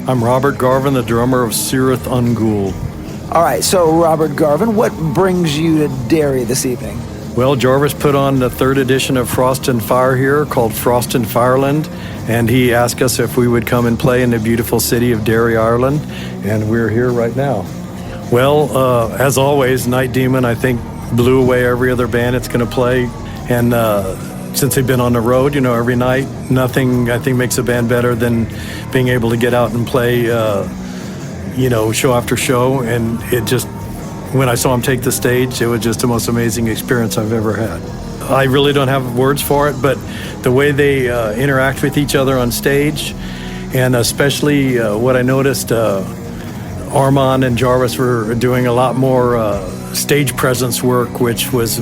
I'm Robert Garvin, the drummer of Sirith Ungul. All right, so Robert Garvin, what brings you to Derry this evening? Well, Jarvis put on the third edition of Frost and Fire here called Frost and Fireland, and he asked us if we would come and play in the beautiful city of Derry, Ireland, and we're here right now. Well, as always, Night Demon, I think, blew away every other band it's going to play. And since they've been on the road, every night, nothing, I think, makes a band better than being able to get out and play, show after show. And it just, when I saw them take the stage, it was just the most amazing experience I've ever had. I really don't have words for it, but the way they interact with each other on stage, and especially what I noticed, Armand and Jarvis were doing a lot more stage presence work, which was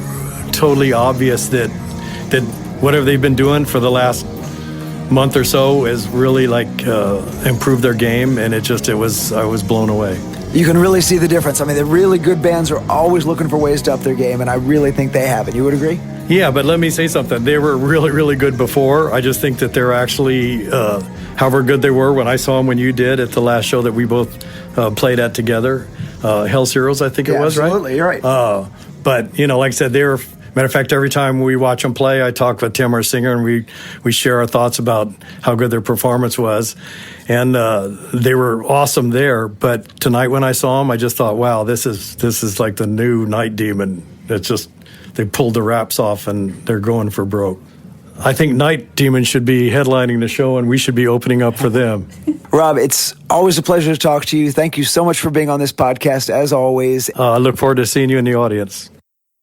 totally obvious that whatever they've been doing for the last month or so has really improved their game, and I was blown away. You can really see the difference. I mean, the really good bands are always looking for ways to up their game, and I really think they have it. You would agree? Yeah, but let me say something. They were really, really good before. I just think that they're actually, however good they were when I saw them when you did at the last show that we both played at together, Hell's Heroes, I think it was, absolutely, right? Absolutely, you're right. But, like I said, matter of fact, every time we watch them play, I talk with Tim, our singer, and we share our thoughts about how good their performance was. And they were awesome there. But tonight when I saw them, I just thought, wow, this is like the new Night Demon. It's just, they pulled the wraps off and they're going for broke. I think Night Demon should be headlining the show and we should be opening up for them. Rob, it's always a pleasure to talk to you. Thank you so much for being on this podcast, as always. I look forward to seeing you in the audience.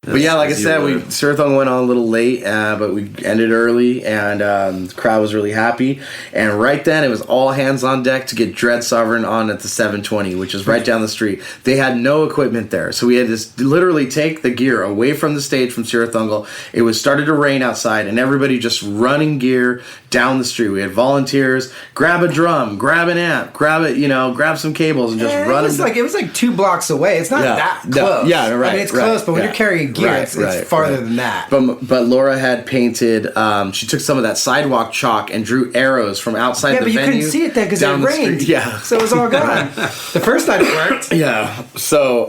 But yeah, like I said, Sirathung went on a little late, but we ended early, and the crowd was really happy. And right then, it was all hands on deck to get Dread Sovereign on at the 720, which is right down the street. They had no equipment there, so we had to literally take the gear away from the stage from Sirathungal. It was started to rain outside, and everybody just running gear down the street. We had volunteers, grab a drum, grab an amp, grab some cables, and just run. It was like 2 blocks away. It's not that close. Yeah, right. I mean, it's close, but when you're carrying gear. Right, It's farther than that. But Laura had painted. She took some of that sidewalk chalk and drew arrows from outside the venue. Yeah, but you couldn't see it then because it down the rained. street. Yeah, so it was all gone. The first time it worked. Yeah. So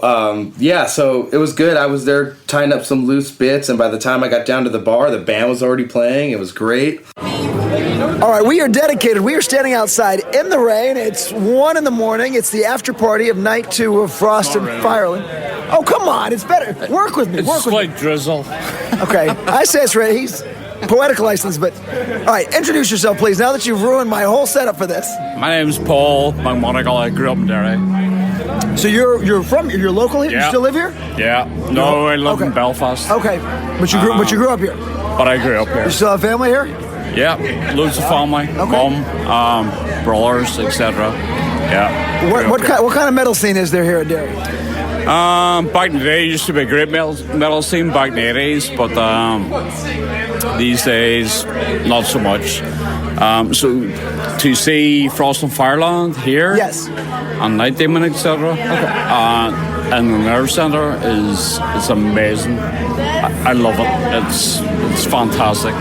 so it was good. I was there tying up some loose bits, and by the time I got down to the bar, the band was already playing. It was great. All right, we are dedicated. We are standing outside in the rain. It's 1 a.m. It's the after party of night 2 of Frost and Fireland. Oh, come on. It's better. Work with me. It's like drizzle. Okay. I say it's ready. He's poetic license, but... All right, introduce yourself, please, now that you've ruined my whole setup for this. My name's Paul McMonagle. I grew up in Derry. So you're local here? Yeah. You still live here? Yeah. No, I live in Belfast. Okay. But you grew up here? But I grew up here. You still have family here? Yeah. Loads of family. Mum, brothers, etc. Yeah. What kind of metal scene is there here at Derry? Back in the day, it used to be a great metal scene back in the 80s, but these days, not so much. So to see Frost and Fireland here, yes, and Night Demon, etc., and the Nerve Centre it's amazing. I love it. It's fantastic.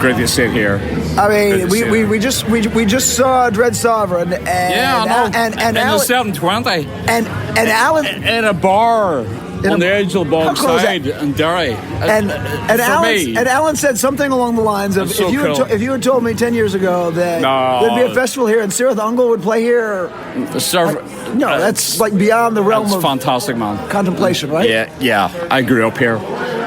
Great to sit here. I mean, we just saw Dread Sovereign and the 720 and Alan in a bar on the edge of the bog side in Derry. And Alan said something along the lines of, if you had told me 10 years ago that there'd be a festival here and Sirith Ungol would play here, that's like beyond the realm of fantastic, man. Contemplation, right? Yeah. I grew up here,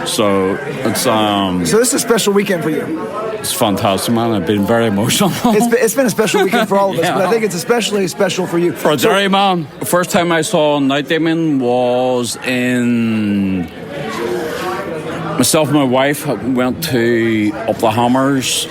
so it's So this is a special weekend for you. It's fantastic, man. I've been very emotional. It's been a special weekend for all of us, but I think it's especially special for you. For a Derry man, the first time I saw Night Demon was in... Myself and my wife went to Up the Hammers,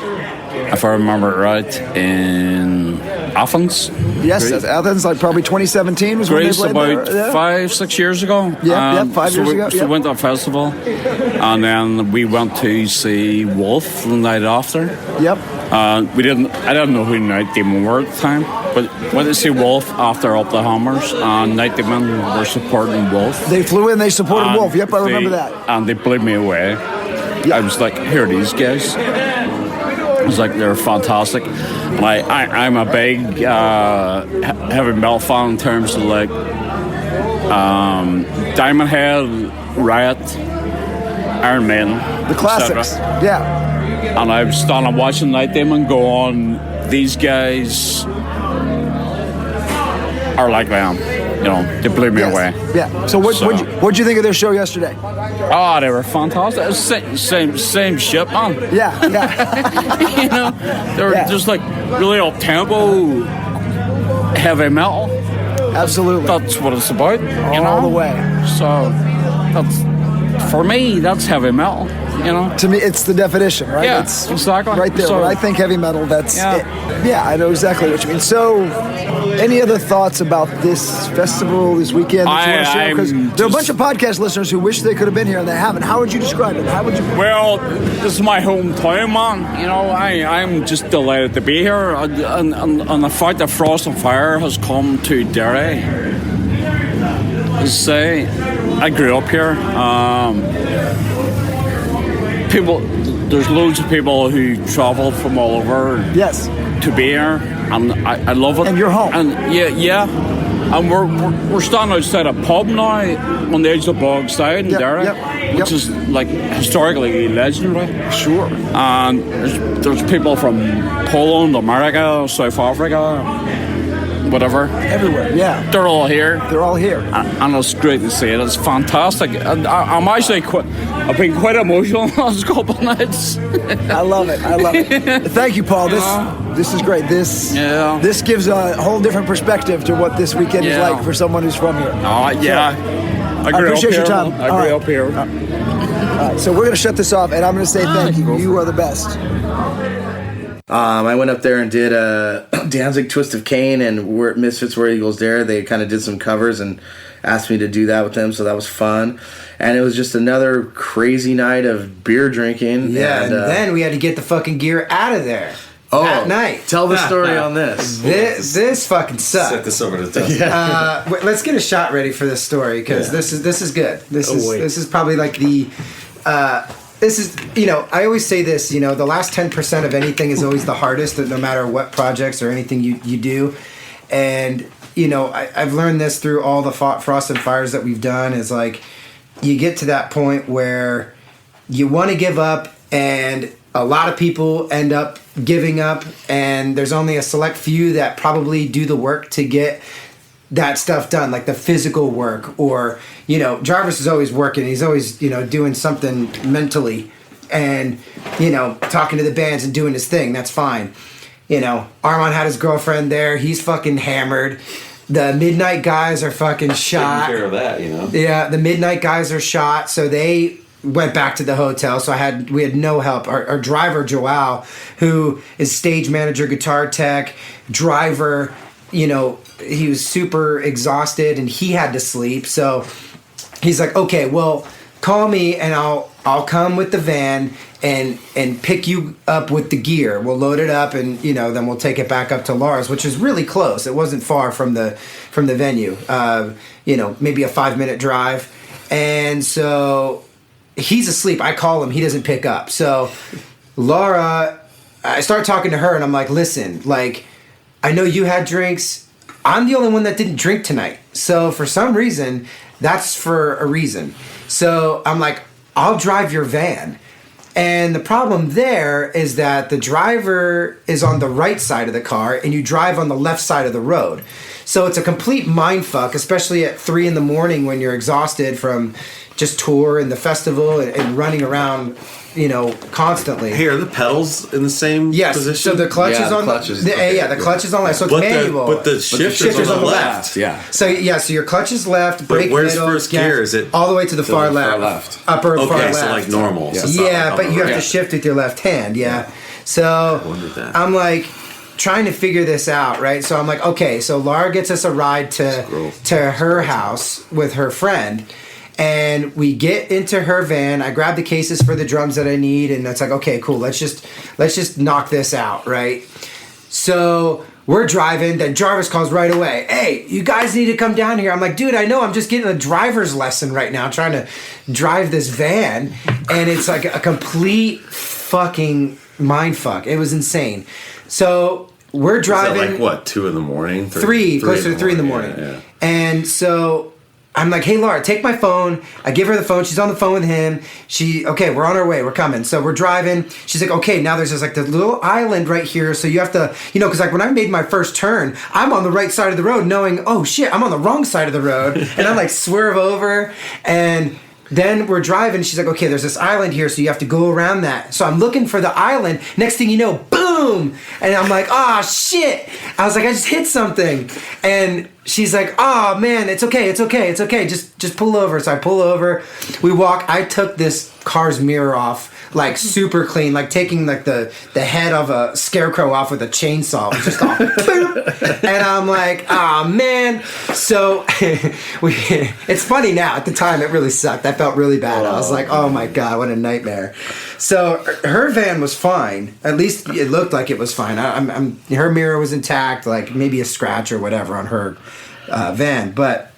if I remember it right, in Athens. Yes, Athens, like probably 2017 was Greece, when they played about there. 5-6 years ago. 5 years ago. So we went to a festival, and then we went to see Wolf the night after. Yep. I didn't know who Night Demon were at the time, but went to see Wolf after Up the Hammers, and Night Demon were supporting Wolf. They flew in, they supported Wolf. Yep, I remember that. And they blew me away. Yep. I was like, who are these guys? It was like, they're fantastic. And I'm a big heavy metal fan in terms of like Diamond Head, Riot, Iron Maiden, the classics. Yeah. And I was standing watching Night Demon go on. These guys are like them. You know, they blew me away. Yeah. So what'd you think of their show yesterday? Oh, they were fantastic. Same shit, man. Yeah. You know, they were just like really up tempo, heavy metal. Absolutely. That's what it's about. All the way. So for me, that's heavy metal. You know, to me, it's the definition, right? Yeah, it's exactly. Right there. So, when I think heavy metal, that's it. Yeah, I know exactly what you mean. So, any other thoughts about this festival this weekend that you want to share? Because there are a bunch of podcast listeners who wish they could have been here and they haven't. How would you describe it? Well, this is my hometown, man. You know, I'm just delighted to be here, and the fact that Frost and Fire has come to Derry. Say, I grew up here. There's loads of people who travel from all over. Yes. To be here, and I love it. And you're home. And yeah. And we're standing outside a pub now on the edge of the bog side in Derry, which is like historically legendary. Sure. And there's people from Poland, America, South Africa, whatever. Everywhere, yeah. They're all here. And it's great to see it. It's fantastic. And I'm actually I've been quite emotional the last couple of nights. I love it. Thank you, Paul. This is great. This gives a whole different perspective to what this weekend is like for someone who's from here. I appreciate your time. I grew up here. All right, so we're going to shut this off, and I'm going to say thank you. You are the best. I went up there and did a Danzig Twist of Cain, and we're at Misfits Where Eagles Dare. They kind of did some covers and asked me to do that with them, so that was fun. And it was just another crazy night of beer drinking. Yeah, and then we had to get the fucking gear out of there. at night. Tell the story on this. This fucking sucked. Set this over to test. Let's get a shot ready for this story because this is good. This is probably like the. This is, I always say this, the last 10% of anything is always the hardest, no matter what projects or anything you do. And, I've learned this through all the Frost and Fires that we've done is like, you get to that point where you want to give up and a lot of people end up giving up and there's only a select few that probably do the work to get that stuff done, like the physical work or, Jarvis is always working. He's always, doing something mentally and, talking to the bands and doing his thing. That's fine. Armand had his girlfriend there. He's fucking hammered. The Midnight guys are fucking shot. Taking care of that, Yeah, the Midnight guys are shot. So they went back to the hotel. So we had no help. Our driver, Joao, who is stage manager, guitar tech, driver, he was super exhausted and he had to sleep. So he's like, okay, well, call me and I'll come with the van and pick you up with the gear. We'll load it up and then we'll take it back up to Lars, which is really close. It wasn't far from the venue. Maybe a 5-minute drive. And so he's asleep. I call him, he doesn't pick up. So Laura, I start talking to her and I'm like, listen, like I know you had drinks. I'm the only one that didn't drink tonight. So for some reason, that's for a reason. So I'm like, I'll drive your van. And the problem there is that the driver is on the right side of the car and you drive on the left side of the road. So it's a complete mind fuck, especially at 3 a.m. when you're exhausted from just tour and the festival and running around, constantly. Hey, are the pedals in the same position? So the clutch is on the clutch is on left. So it's manual. But the shifter's on the left. Yeah. So your clutch is left, brake where's middle, first gear? Is it all the way to the far left. Upper far left. So like normal. Yeah, but you have to shift with your left hand. Yeah. So I'm like trying to figure this out, right? So I'm like, okay, so Laura gets us a ride to her house with her friend. And we get into her van. I grab the cases for the drums that I need, and it's like, okay, cool. Let's just knock this out, right? So we're driving. Then Jarvis calls right away. Hey, you guys need to come down here. I'm like, dude, I know. I'm just getting a driver's lesson right now, trying to drive this van, and it's like a complete fucking mind fuck. It was insane. So we're driving. Is it like what, 2 in the 3, closer to 3 in the morning. Yeah. And so I'm like, hey, Laura, take my phone. I give her the phone. She's on the phone with him. Okay, we're on our way. We're coming. So we're driving. She's like, okay, now there's this little island right here. So you have to, because like when I made my first turn, I'm on the right side of the road knowing, oh shit, I'm on the wrong side of the road. And I like swerve over and then we're driving. She's like, okay, there's this island here. So you have to go around that. So I'm looking for the island. Next thing you know, boom. And I'm like, oh shit. I was like, I just hit something. And she's like, oh man, it's okay. Just pull over. So I pull over. We walk. I took this car's mirror off, like super clean, like taking like the head of a scarecrow off with a chainsaw. It was just all boop. And I'm like, oh man. So it's funny now. At the time, it really sucked. I felt really bad. I was like, oh my God, what a nightmare. So her van was fine. At least it looked like it was fine. Her mirror was intact, like maybe a scratch or whatever on her van. But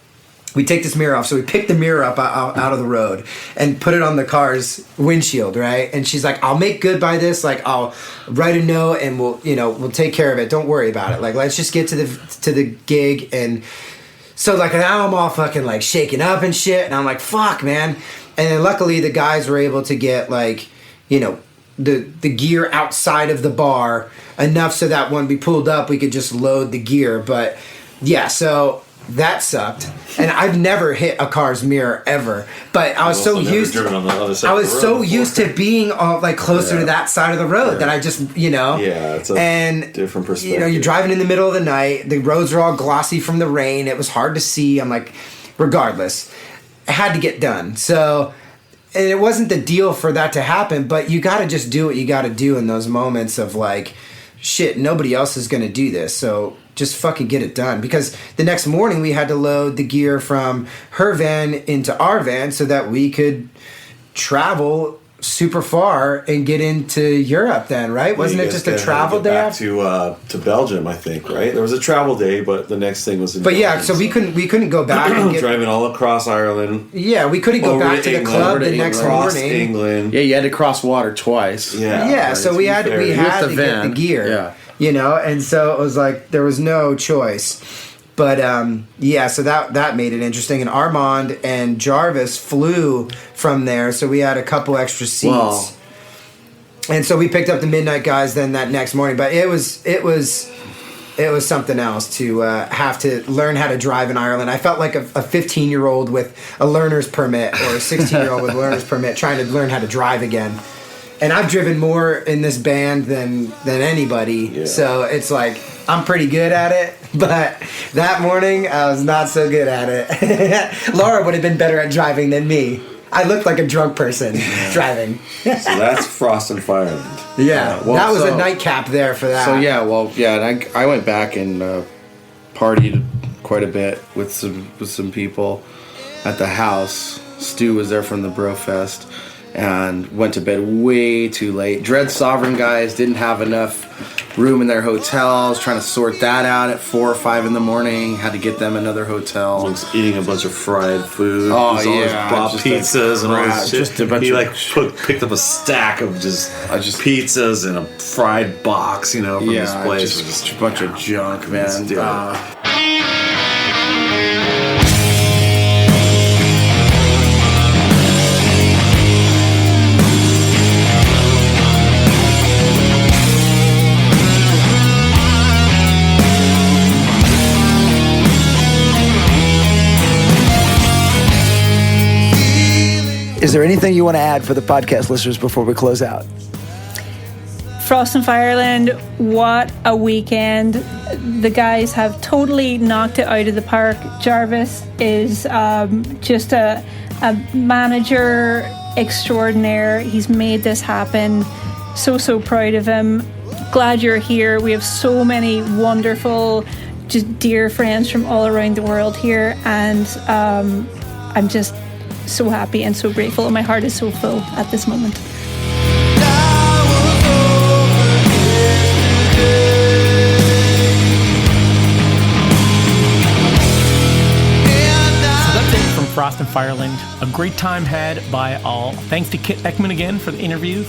we take this mirror off. So we pick the mirror up out of the road and put it on the car's windshield, right? And she's like, I'll make good by this. Like, I'll write a note and we'll take care of it. Don't worry about it. Like, let's just get to the gig. And so like now I'm all fucking like shaking up and shit. And I'm like, fuck, man. And then luckily the guys were able to get like, the gear outside of the bar enough so that when we pulled up, we could just load the gear. But yeah, so that sucked. And I've never hit a car's mirror ever. But I was so used to being all like closer to that side of the road that I just, Yeah, it's a different perspective. You're driving in the middle of the night. The roads are all glossy from the rain. It was hard to see. I'm like, regardless, it had to get done. So, and it wasn't the deal for that to happen, but you got to just do what you got to do in those moments of like, shit, nobody else is going to do this. So just fucking get it done. Because the next morning we had to load the gear from her van into our van so that we could travel super far and get into Europe then, right? Wasn't it just a travel day? Back to Belgium, I think, right? There was a travel day, but the next thing was in But Belgium, yeah, so we couldn't go back and get, driving all across Ireland. Yeah, we couldn't go back to the club the next morning. England. Yeah, you had to cross water twice. Yeah, so we had to get the gear. Yeah. You know, and so it was like there was no choice. But so that made it interesting. And Armand and Jarvis flew from there, so we had a couple extra seats. Wow. And so we picked up the Midnight Guys then that next morning. But it was something else to have to learn how to drive in Ireland. I felt like a 15-year-old with a learner's permit or a 16-year-old with a learner's permit trying to learn how to drive again. And I've driven more in this band than anybody, so it's like I'm pretty good at it. But that morning, I was not so good at it. Laura would have been better at driving than me. I looked like a drunk person driving. So that's Frost and Fireland. Yeah, that was a nightcap there for that. So and I went back and partied quite a bit with some people at the house. Stu was there from the Brofest. And went to bed way too late. Dread Sovereign guys didn't have enough room in their hotel. I was trying to sort that out at 4 or 5 in the morning. Had to get them another hotel. I was eating a bunch of fried food. Oh yeah, Bob pizzas and all this shit. Just a bunch picked up a stack of just pizzas and a fried box, from this place. Just a bunch of junk, man. Is there anything you want to add for the podcast listeners before we close out? Frost and Fireland, what a weekend. The guys have totally knocked it out of the park. Jarvis is just a manager extraordinaire. He's made this happen. So proud of him. Glad you're here. We have so many wonderful, just dear friends from all around the world here, and I'm just so happy and so grateful, and my heart is so full at this moment. So that's it from Frost and Fireland. A great time had by all. Thanks to Kit Ekman again for the interviews.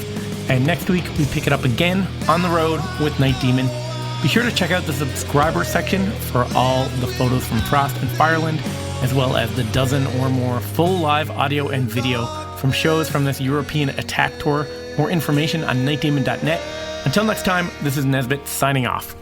And next week we pick it up again on the road with Night Demon. Be sure to check out the subscriber section for all the photos from Frost and Fireland, as well as the dozen or more full live audio and video from shows from this European attack tour. More information on nightdemon.net. Until next time, this is Nesbitt signing off.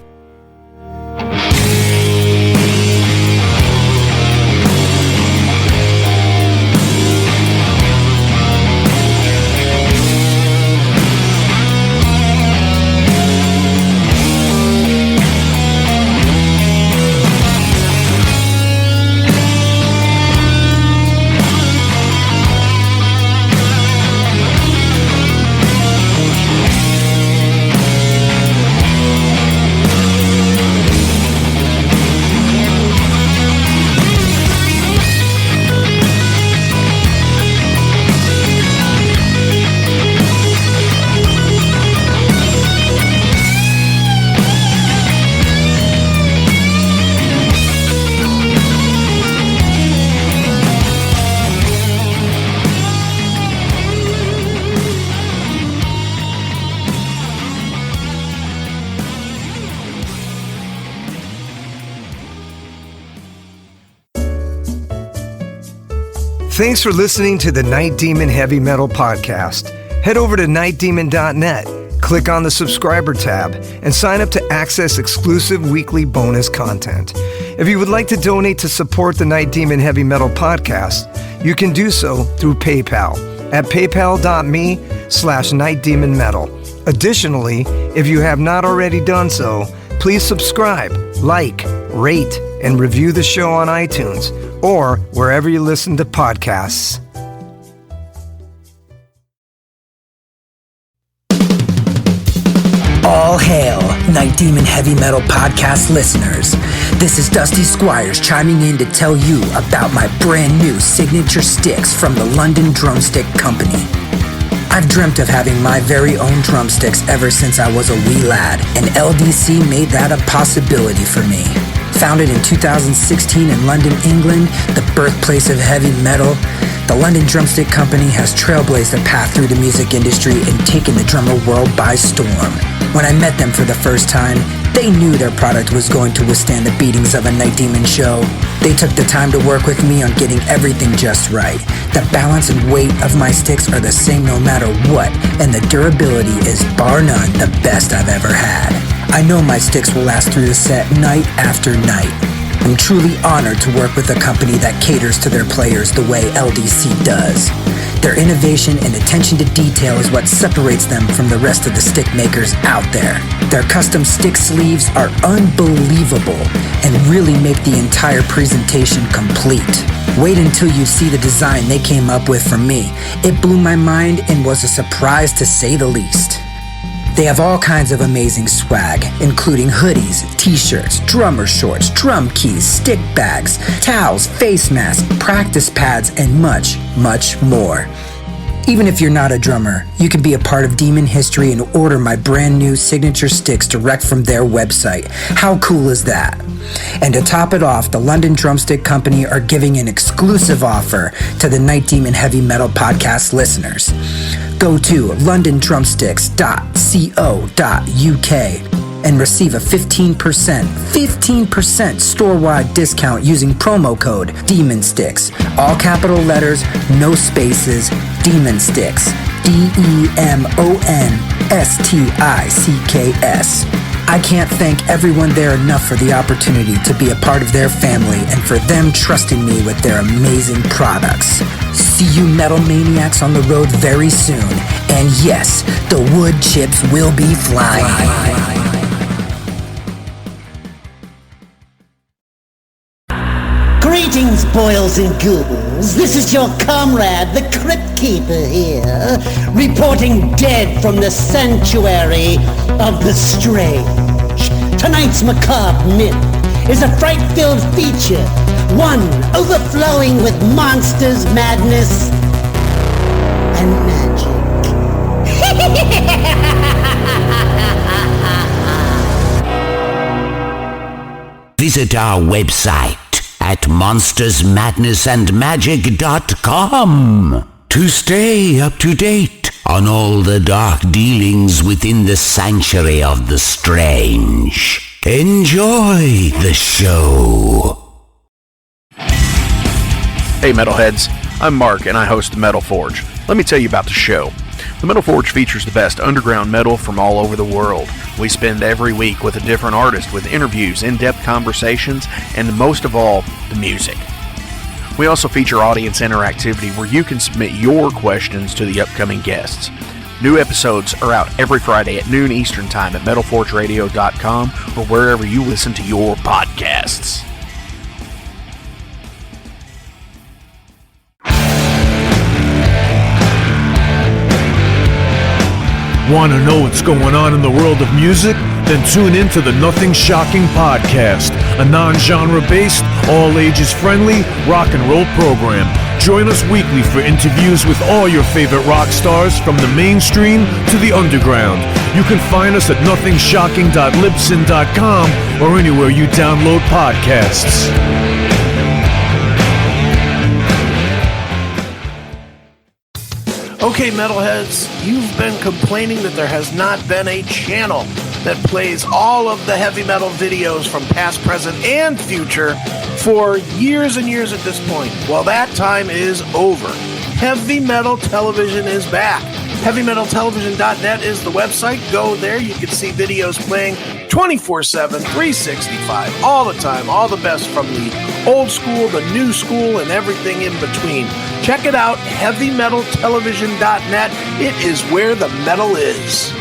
Thanks for listening to the Night Demon Heavy Metal Podcast. Head over to nightdemon.net, click on the subscriber tab, and sign up to access exclusive weekly bonus content. If you would like to donate to support the Night Demon Heavy Metal Podcast, you can do so through PayPal at paypal.me/nightdemonmetal. Additionally, if you have not already done so, please subscribe, like, rate, and review the show on iTunes or wherever you listen to podcasts. All hail, Night Demon Heavy Metal Podcast listeners. This is Dusty Squires chiming in to tell you about my brand new signature sticks from the London Drumstick Company. I've dreamt of having my very own drumsticks ever since I was a wee lad, and LDC made that a possibility for me. Founded in 2016 in London, England, the birthplace of heavy metal, the London Drumstick Company has trailblazed a path through the music industry and taken the drummer world by storm. When I met them for the first time, they knew their product was going to withstand the beatings of a Night Demon show. They took the time to work with me on getting everything just right. The balance and weight of my sticks are the same no matter what, and the durability is bar none the best I've ever had. I know my sticks will last through the set night after night. I'm truly honored to work with a company that caters to their players the way LDC does. Their innovation and attention to detail is what separates them from the rest of the stick makers out there. Their custom stick sleeves are unbelievable and really make the entire presentation complete. Wait until you see the design they came up with for me. It blew my mind and was a surprise to say the least. They have all kinds of amazing swag, including hoodies, t-shirts, drummer shorts, drum keys, stick bags, towels, face masks, practice pads, and much, much more. Even if you're not a drummer, you can be a part of Demon history and order my brand new signature sticks direct from their website. How cool is that? And to top it off, the London Drumstick Company are giving an exclusive offer to the Night Demon Heavy Metal Podcast listeners. Go to londondrumsticks.co.uk and receive a 15% store-wide discount using promo code DEMONSTICKS. All capital letters, no spaces, Demon Sticks. DEMONSTICKS. I can't thank everyone there enough for the opportunity to be a part of their family and for them trusting me with their amazing products. See you metal maniacs on the road very soon. And yes, the wood chips will be flying. Greetings, boils and ghouls. This is your comrade, the Crypt Keeper here, reporting dead from the sanctuary of the strange. Tonight's macabre myth is a fright-filled feature, one overflowing with monsters, madness, and magic. Visit our website at monstersmadnessandmagic.com to stay up to date on all the dark dealings within the sanctuary of the strange. Enjoy the show. Hey Metalheads, I'm Mark and I host the Metal Forge. Let me tell you about the show. The Metal Forge features the best underground metal from all over the world. We spend every week with a different artist with interviews, in-depth conversations, and most of all, the music. We also feature audience interactivity where you can submit your questions to the upcoming guests. New episodes are out every Friday at noon Eastern Time at metalforgeradio.com or wherever you listen to your podcasts. Want to know what's going on in the world of music? Then tune in to the Nothing Shocking Podcast, a non-genre based, all-ages friendly rock and roll program. Join us weekly for interviews with all your favorite rock stars from the mainstream to the underground. You can find us at nothingshocking.libsyn.com or anywhere you download podcasts. Okay, metalheads, you've been complaining that there has not been a channel that plays all of the heavy metal videos from past, present, and future for years and years at this point. Well, that time is over. Heavy Metal Television is back. HeavyMetalTelevision.net is the website. Go there. You can see videos playing 24/7, 365, all the time, all the best from the old school, the new school, and everything in between. Check it out, HeavyMetalTelevision.net. It is where the metal is.